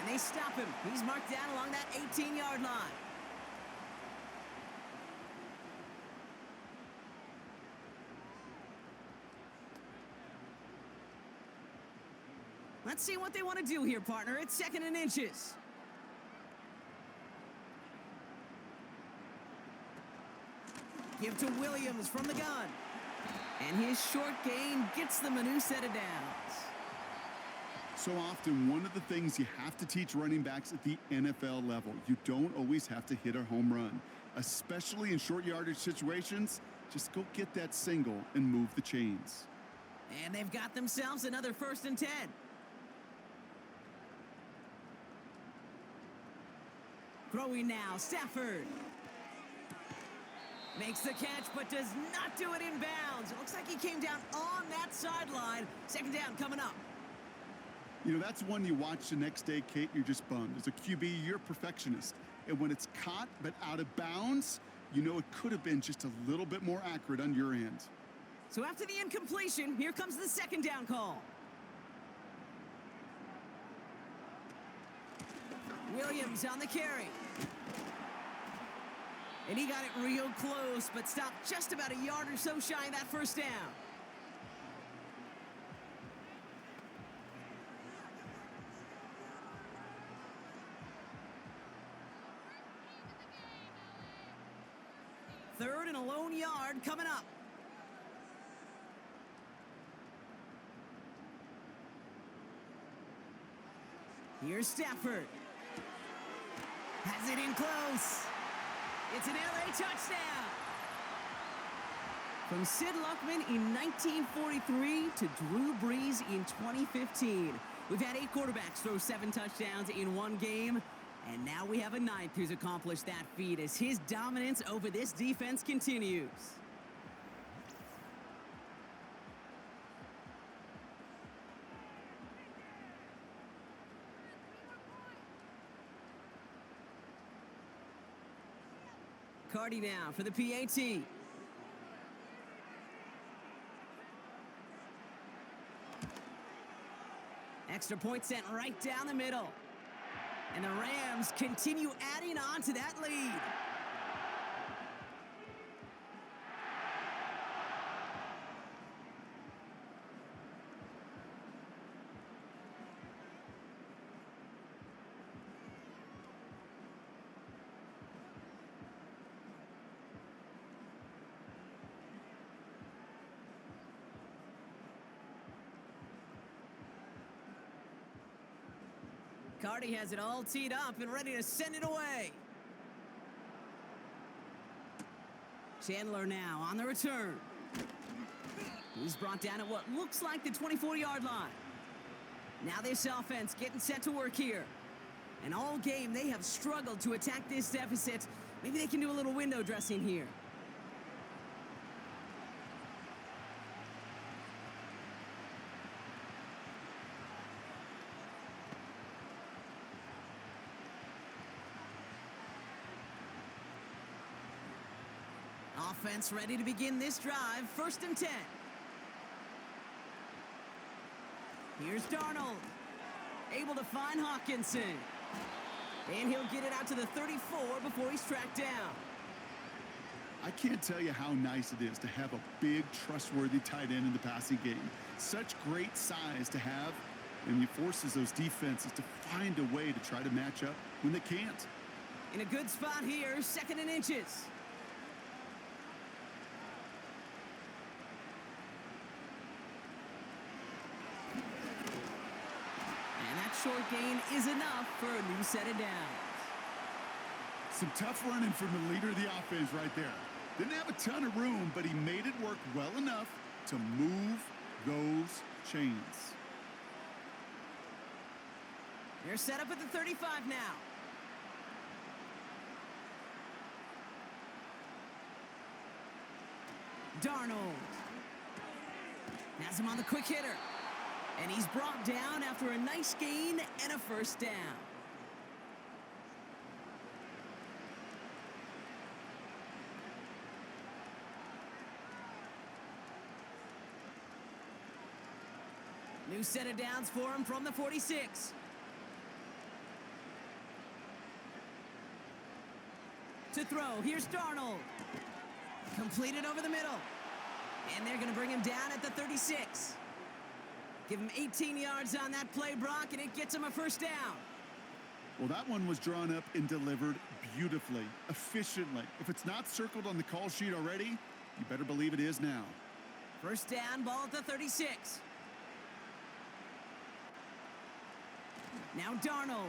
And they stop him. He's marked down along that 18-yard line. Let's see what they want to do here, partner. It's 2nd and inches. Give to Williams from the gun. And his short gain gets them a new set of downs. So often, one of the things you have to teach running backs at the NFL level, you don't always have to hit a home run. Especially in short yardage situations, just go get that single and move the chains. And they've got themselves another 1st and 10. Throwing now, Stafford. Makes the catch, but does not do it in bounds. It looks like he came down on that sideline. Second down coming up. You know, that's one you watch the next day, Kate, you're just bummed. As a QB, you're a perfectionist. And when it's caught but out of bounds, you know it could have been just a little bit more accurate on your end. So after the incompletion, here comes the second down call. Williams on the carry. And he got it real close, but stopped just about a yard or so shy of that first down. Third and a lone yard coming up. Here's Stafford. Has it in close. It's an LA touchdown. From Sid Luckman in 1943 to Drew Brees in 2015. We've had 8 quarterbacks throw 7 touchdowns in one game. And now we have a 9th who's accomplished that feat as his dominance over this defense continues. Cardi now for the PAT. Extra point sent right down the middle. And the Rams continue adding on to that lead. Cardi has it all teed up and ready to send it away. Chandler now on the return. He's brought down at what looks like the 24-yard line. Now this offense getting set to work here. And all game, they have struggled to attack this deficit. Maybe they can do a little window dressing here. Offense ready to begin this drive. 1st and 10. Here's Darnold. Able to find Hawkinson. And he'll get it out to the 34 before he's tracked down. I can't tell you how nice it is to have a big, trustworthy tight end in the passing game. Such great size to have, and he forces those defenses to find a way to try to match up when they can't. In a good spot here, 2nd and inches. Short gain is enough for a new set of downs. Some tough running from the leader of the offense right there. Didn't have a ton of room, but he made it work well enough to move those chains. They're set up at the 35 now. Darnold has him on the quick hitter. And he's brought down after a nice gain and a 1st down. New set of downs for him from the 46. To throw, here's Darnold. Completed over the middle. And they're going to bring him down at the 36. Give him 18 yards on that play, Brock, and it gets him a 1st down. Well, that one was drawn up and delivered beautifully, efficiently. If it's not circled on the call sheet already, you better believe it is now. 1st down, ball at the 36. Now Darnold.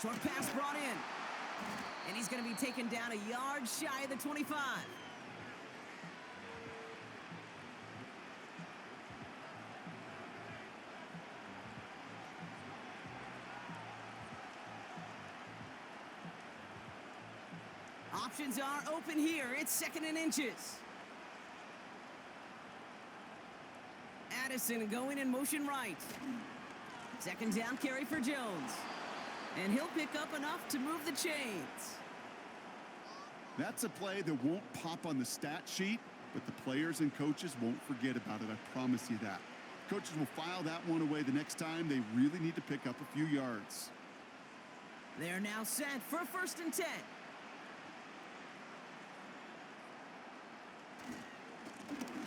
Short pass brought in. And he's going to be taken down a yard shy of the 25. Options are open here. It's 2nd and inches. Addison going in motion right. 2nd down carry for Jones. And he'll pick up enough to move the chains. That's a play that won't pop on the stat sheet, but the players and coaches won't forget about it. I promise you that. Coaches will file that one away the next time they really need to pick up a few yards. They're now set for 1st and 10.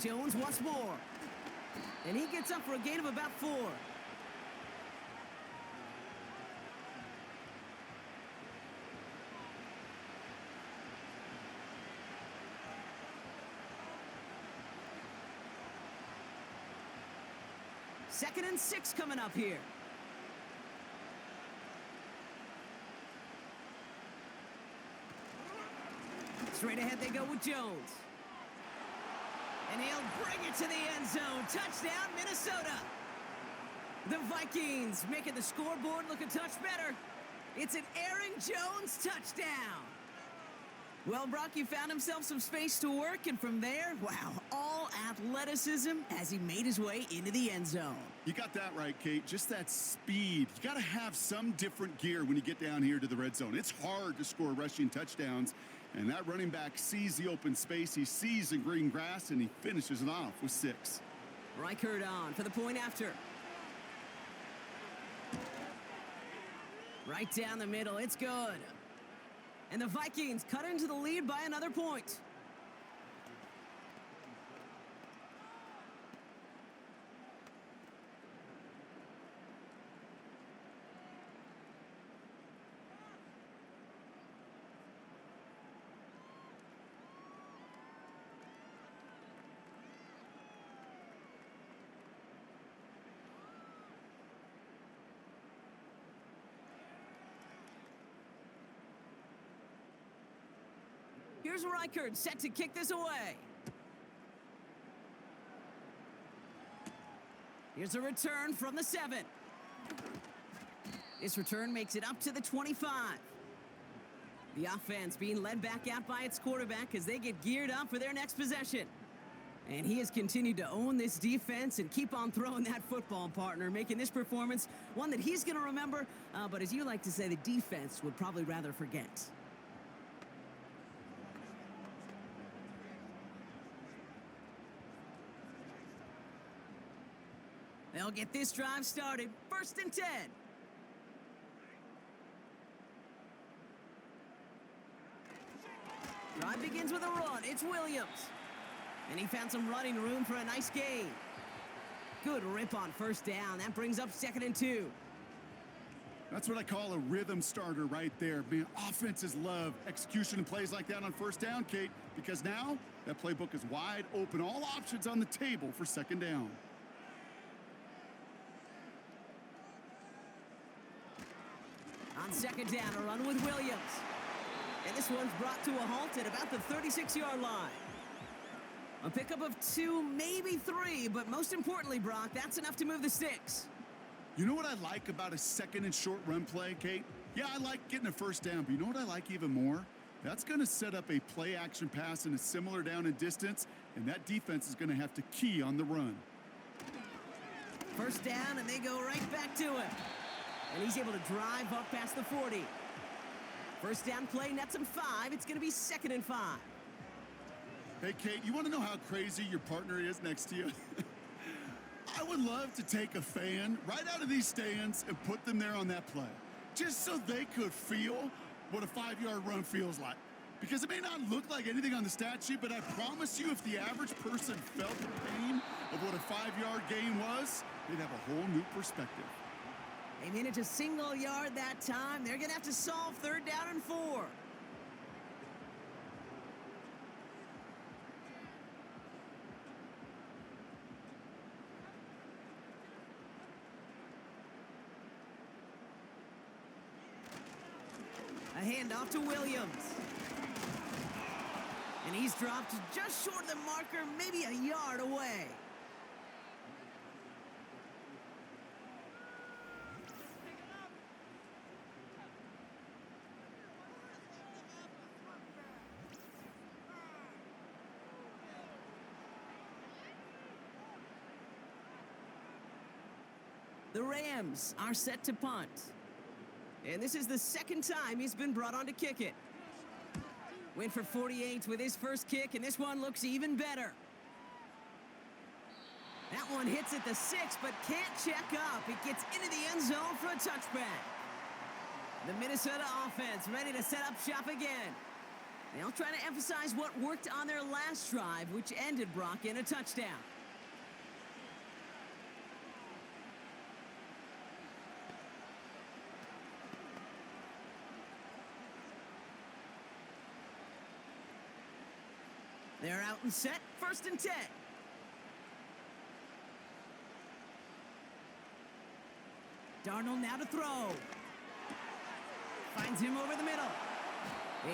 Jones once more. And he gets up for a gain of about 4. Second and 6 coming up here. Straight ahead they go with Jones. And he'll bring it to the end zone. Touchdown, Minnesota. The Vikings making the scoreboard look a touch better. It's an Aaron Jones touchdown. Well, Brock, he found himself some space to work, and from there, wow, all athleticism as he made his way into the end zone. You got that right, Kate. Just that speed. You got to have some different gear when you get down here to the red zone. It's hard to score rushing touchdowns, and that running back sees the open space, he sees the green grass, and he finishes it off with 6. Reichert on for the point after. Right down the middle, it's good. And the Vikings cut into the lead by another point. Here's Reichert set to kick this away. Here's a return from the 7. This return makes it up to the 25. The offense being led back out by its quarterback as they get geared up for their next possession. And he has continued to own this defense and keep on throwing that football, partner, making this performance one that he's going to remember, but as you like to say, the defense would probably rather forget. They'll get this drive started. 1st and 10. Drive begins with a run. It's Williams. And he found some running room for a nice gain. Good rip on 1st down. That brings up 2nd and 2. That's what I call a rhythm starter right there. Man, offenses love execution and plays like that on 1st down, Kate, because now that playbook is wide open. All options on the table for 2nd down. On 2nd down, a run with Williams. And this one's brought to a halt at about the 36-yard line. A pickup of 2, maybe 3, but most importantly, Brock, that's enough to move the sticks. You know what I like about a 2nd and short run play, Kate? Yeah, I like getting a 1st down, but you know what I like even more? That's going to set up a play-action pass in a similar down and distance, and that defense is going to have to key on the run. 1st down, and they go right back to him. And he's able to drive up past the 40. 1st down play nets him 5. It's going to be 2nd and 5. Hey, Kate, you want to know how crazy your partner is next to you? I would love to take a fan right out of these stands and put them there on that play, just so they could feel what a 5-yard run feels like. Because it may not look like anything on the stat sheet, but I promise you if the average person felt the pain of what a 5-yard gain was, they'd have a whole new perspective. They managed a single yard that time. They're going to have to solve 3rd down and 4. A handoff to Williams. And he's dropped just short of the marker, maybe a yard away. The Rams are set to punt. And this is the 2nd time he's been brought on to kick it. Went for 48 with his first kick, and this one looks even better. That one hits at the 6, but can't check up. It gets into the end zone for a touchback. The Minnesota offense ready to set up shop again. They'll try to emphasize what worked on their last drive, which ended, Brock, in a touchdown. They're out and set. 1st and 10. Darnold now to throw. Finds him over the middle.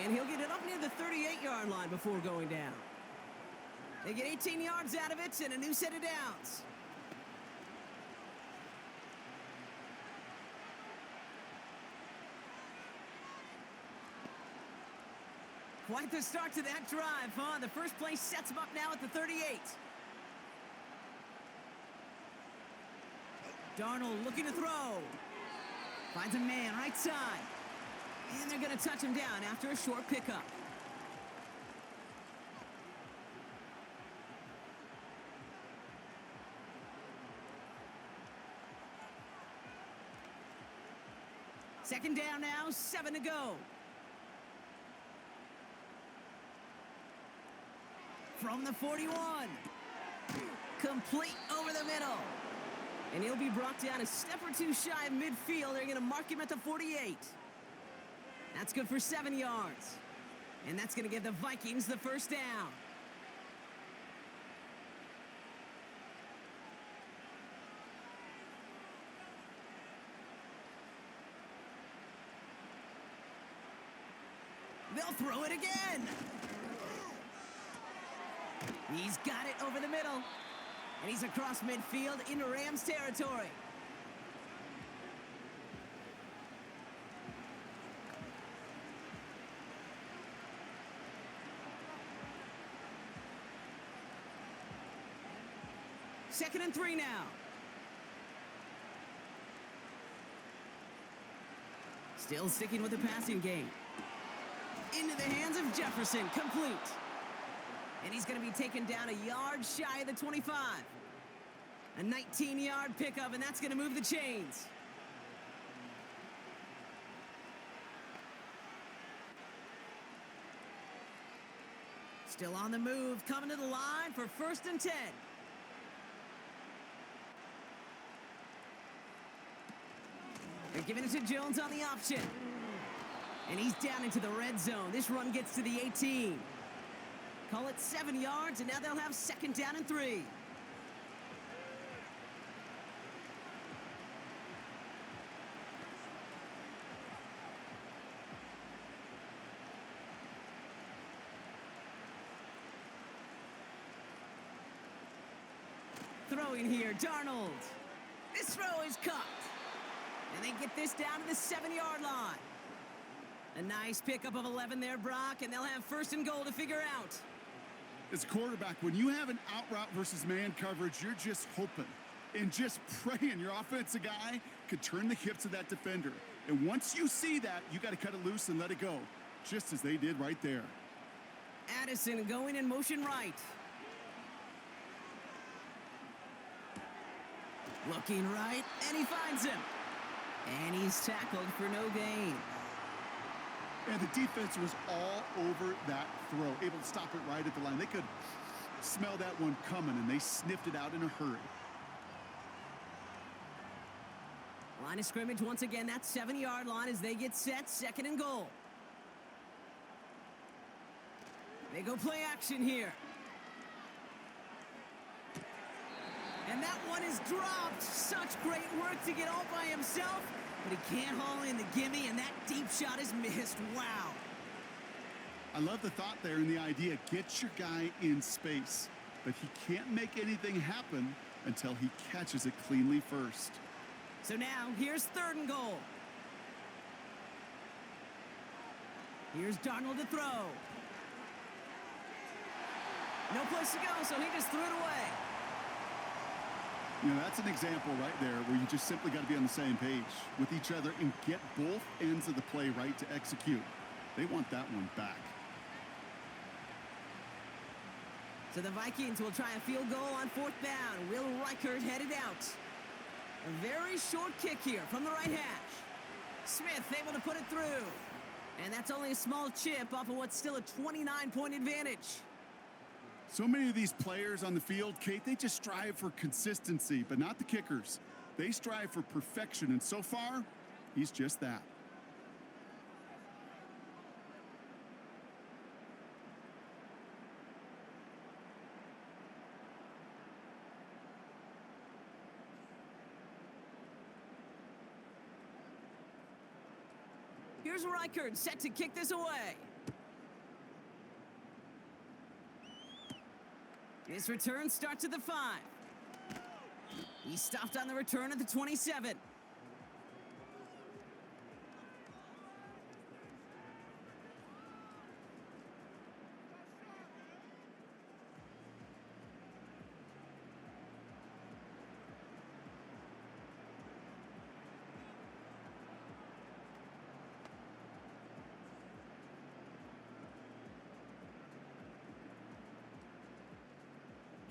And he'll get it up near the 38-yard line before going down. They get 18 yards out of it and a new set of downs. Quite the start to that drive, huh? The first play sets him up now at the 38. Darnold looking to throw. Finds a man right side. And they're going to touch him down after a short pickup. Second down now, 7 to go. From the 41. Complete over the middle. And he'll be brought down a step or two shy of midfield. They're going to mark him at the 48. That's good for 7 yards. And that's going to give the Vikings the first down. They'll throw it again. He's got it over the middle. And he's across midfield into Rams territory. Second and 3 now. Still sticking with the passing game. Into the hands of Jefferson, complete. And he's going to be taken down a yard shy of the 25. A 19-yard pickup, and that's going to move the chains. Still on the move, coming to the line for 1st and 10. They're giving it to Jones on the option. And he's down into the red zone. This run gets to the 18. Call it 7 yards, and now they'll have 2nd down and 3. Throwing here, Darnold. This throw is caught. And they get this down to the 7-yard line. A nice pickup of 11 there, Brock, and they'll have 1st and goal to figure out. As a quarterback, when you have an out route versus man coverage, you're just hoping and just praying your offensive guy could turn the hips of that defender. And once you see that, you got to cut it loose and let it go, just as they did right there. Addison going in motion right. Looking right, and he finds him. And he's tackled for no gain. And the defense was all over that throw, able to stop it right at the line. They could smell that one coming, and they sniffed it out in a hurry. Line of scrimmage once again, that 7-yard line as they get set, 2nd and goal. They go play action here. And that one is dropped. Such great work to get all by himself. But he can't haul in the gimme, and that deep shot is missed. Wow. I love the thought there and the idea. Get your guy in space. But he can't make anything happen until he catches it cleanly first. So now, here's 3rd and goal. Here's Darnold to throw. No place to go, so he just threw it away. You know, that's an example right there where you just simply got to be on the same page with each other and get both ends of the play right to execute. They want that one back. So the Vikings will try a field goal on 4th down. Will Reichert headed out. A very short kick here from the right hash. Smith able to put it through. And that's only a small chip off of what's still a 29-point advantage. So many of these players on the field, Kate, they just strive for consistency, but not the kickers. They strive for perfection, and so far, he's just that. Here's Reichert set to kick this away. His return starts at the 5. He stopped on the return at the 27.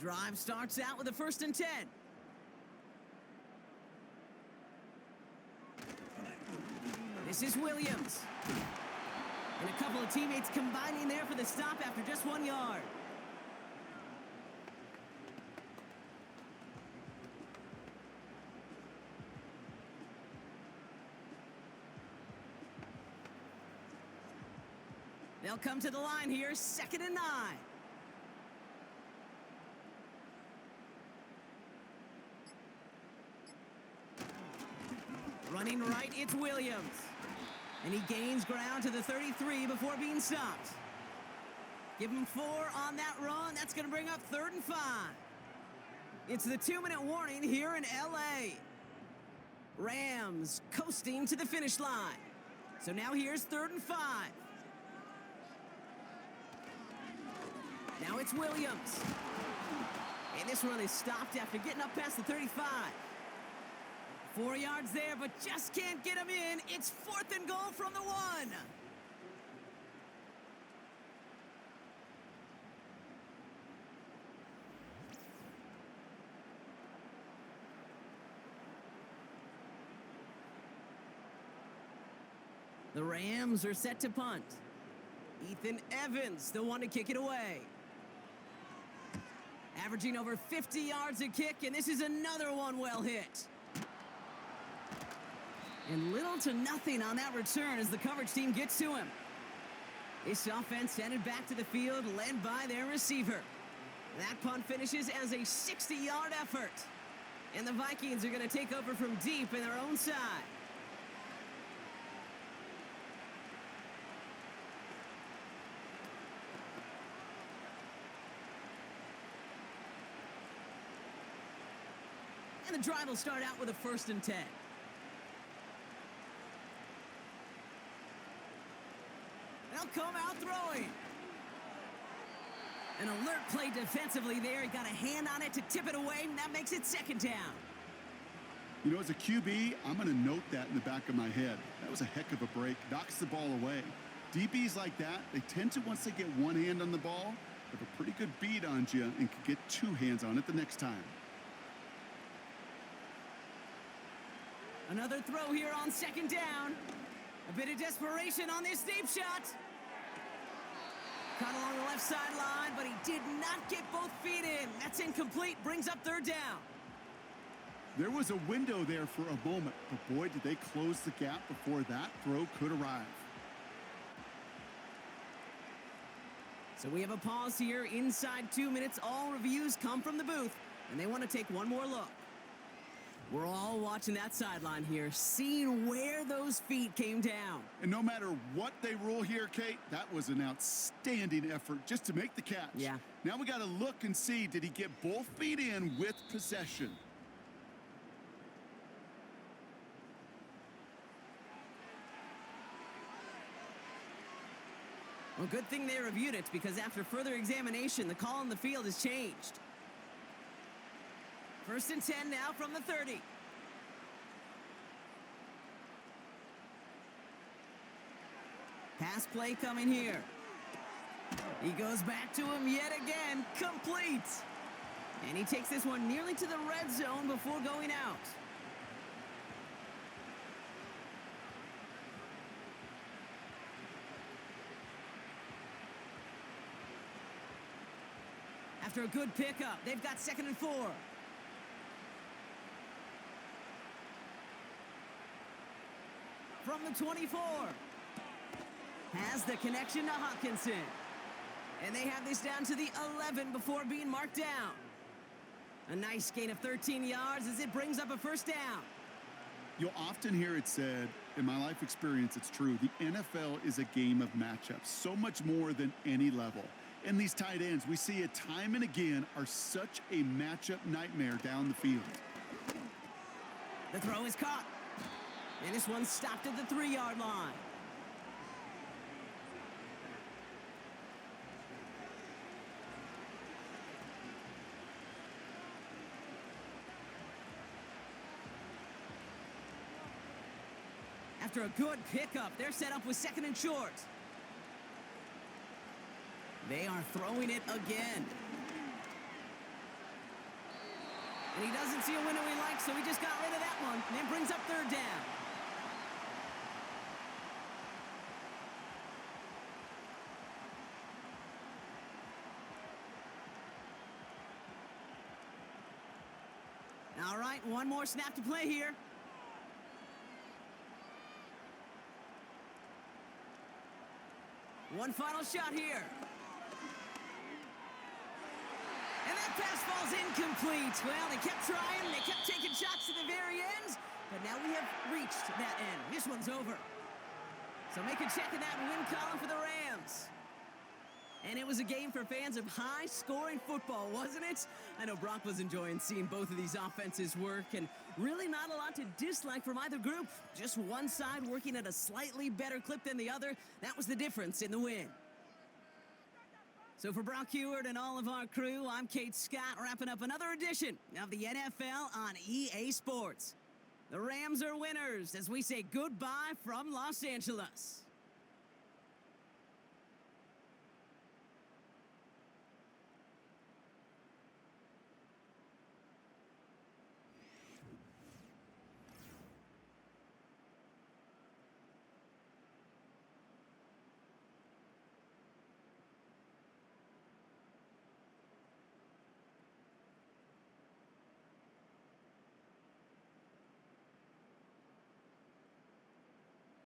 Drive starts out with a 1st and 10. This is Williams. And a couple of teammates combining there for the stop after just 1 yard. They'll come to the line here, 2nd and 9. Running right, it's Williams. And he gains ground to the 33 before being stopped. Give him 4 on that run. That's going to bring up 3rd and 5. It's the 2-minute warning here in L.A. Rams coasting to the finish line. So now here's 3rd and 5. Now it's Williams. And this run is stopped after getting up past the 35. 4 yards there, but just can't get him in. It's 4th and goal from the 1. The Rams are set to punt. Ethan Evans, the one to kick it away. Averaging over 50 yards a kick, and this is another one well hit. And little to nothing on that return as the coverage team gets to him. This offense headed back to the field, led by their receiver. That punt finishes as a 60-yard effort. And the Vikings are going to take over from deep in their own side. And the drive will start out with a 1st and 10. They'll come out throwing. An alert play defensively there. He got a hand on it to tip it away, and that makes it 2nd down. You know, as a QB, I'm going to note that in the back of my head. That was a heck of a break. Knocks the ball away. DBs like that, they tend to, once they get one hand on the ball, have a pretty good beat on you and can get 2 hands on it the next time. Another throw here on 2nd down. A bit of desperation on this deep shot. Caught along the left sideline, but he did not get both feet in. That's incomplete, brings up 3rd down. There was a window there for a moment, but boy, did they close the gap before that throw could arrive. So we have a pause here inside 2 minutes. All reviews come from the booth, and they want to take one more look. We're all watching that sideline here, seeing where those feet came down. And no matter what they rule here, Kate, that was an outstanding effort just to make the catch. Yeah. Now we got to look and see, did he get both feet in with possession? Well, good thing they reviewed it, because after further examination, the call on the field has changed. 1st and 10 now from the 30. Pass play coming here. He goes back to him yet again. Complete. And he takes this one nearly to the red zone before going out. After a good pickup, they've got 2nd and 4. From the 24. Has the connection to Hawkinson. And they have this down to the 11 before being marked down. A nice gain of 13 yards as it brings up a 1st down. You'll often hear it said, in my life experience, it's true, the NFL is a game of matchups, so much more than any level. And these tight ends, we see it time and again, are such a matchup nightmare down the field. The throw is caught. And this one stopped at the 3-yard line. After a good pickup, they're set up with 2nd and short. They are throwing it again. And he doesn't see a window he likes, so he just got rid of that one. And then brings up 3rd down. All right, one more snap to play here. One final shot here. And that pass falls incomplete. Well, they kept trying, they kept taking shots to the very end, but now we have reached that end. This one's over. So make a check in that win column for the Rams. And it was a game for fans of high-scoring football, wasn't it? I know Brock was enjoying seeing both of these offenses work, and really not a lot to dislike from either group. Just one side working at a slightly better clip than the other. That was the difference in the win. So for Brock Heward and all of our crew, I'm Kate Scott, wrapping up another edition of the NFL on EA Sports. The Rams are winners as we say goodbye from Los Angeles.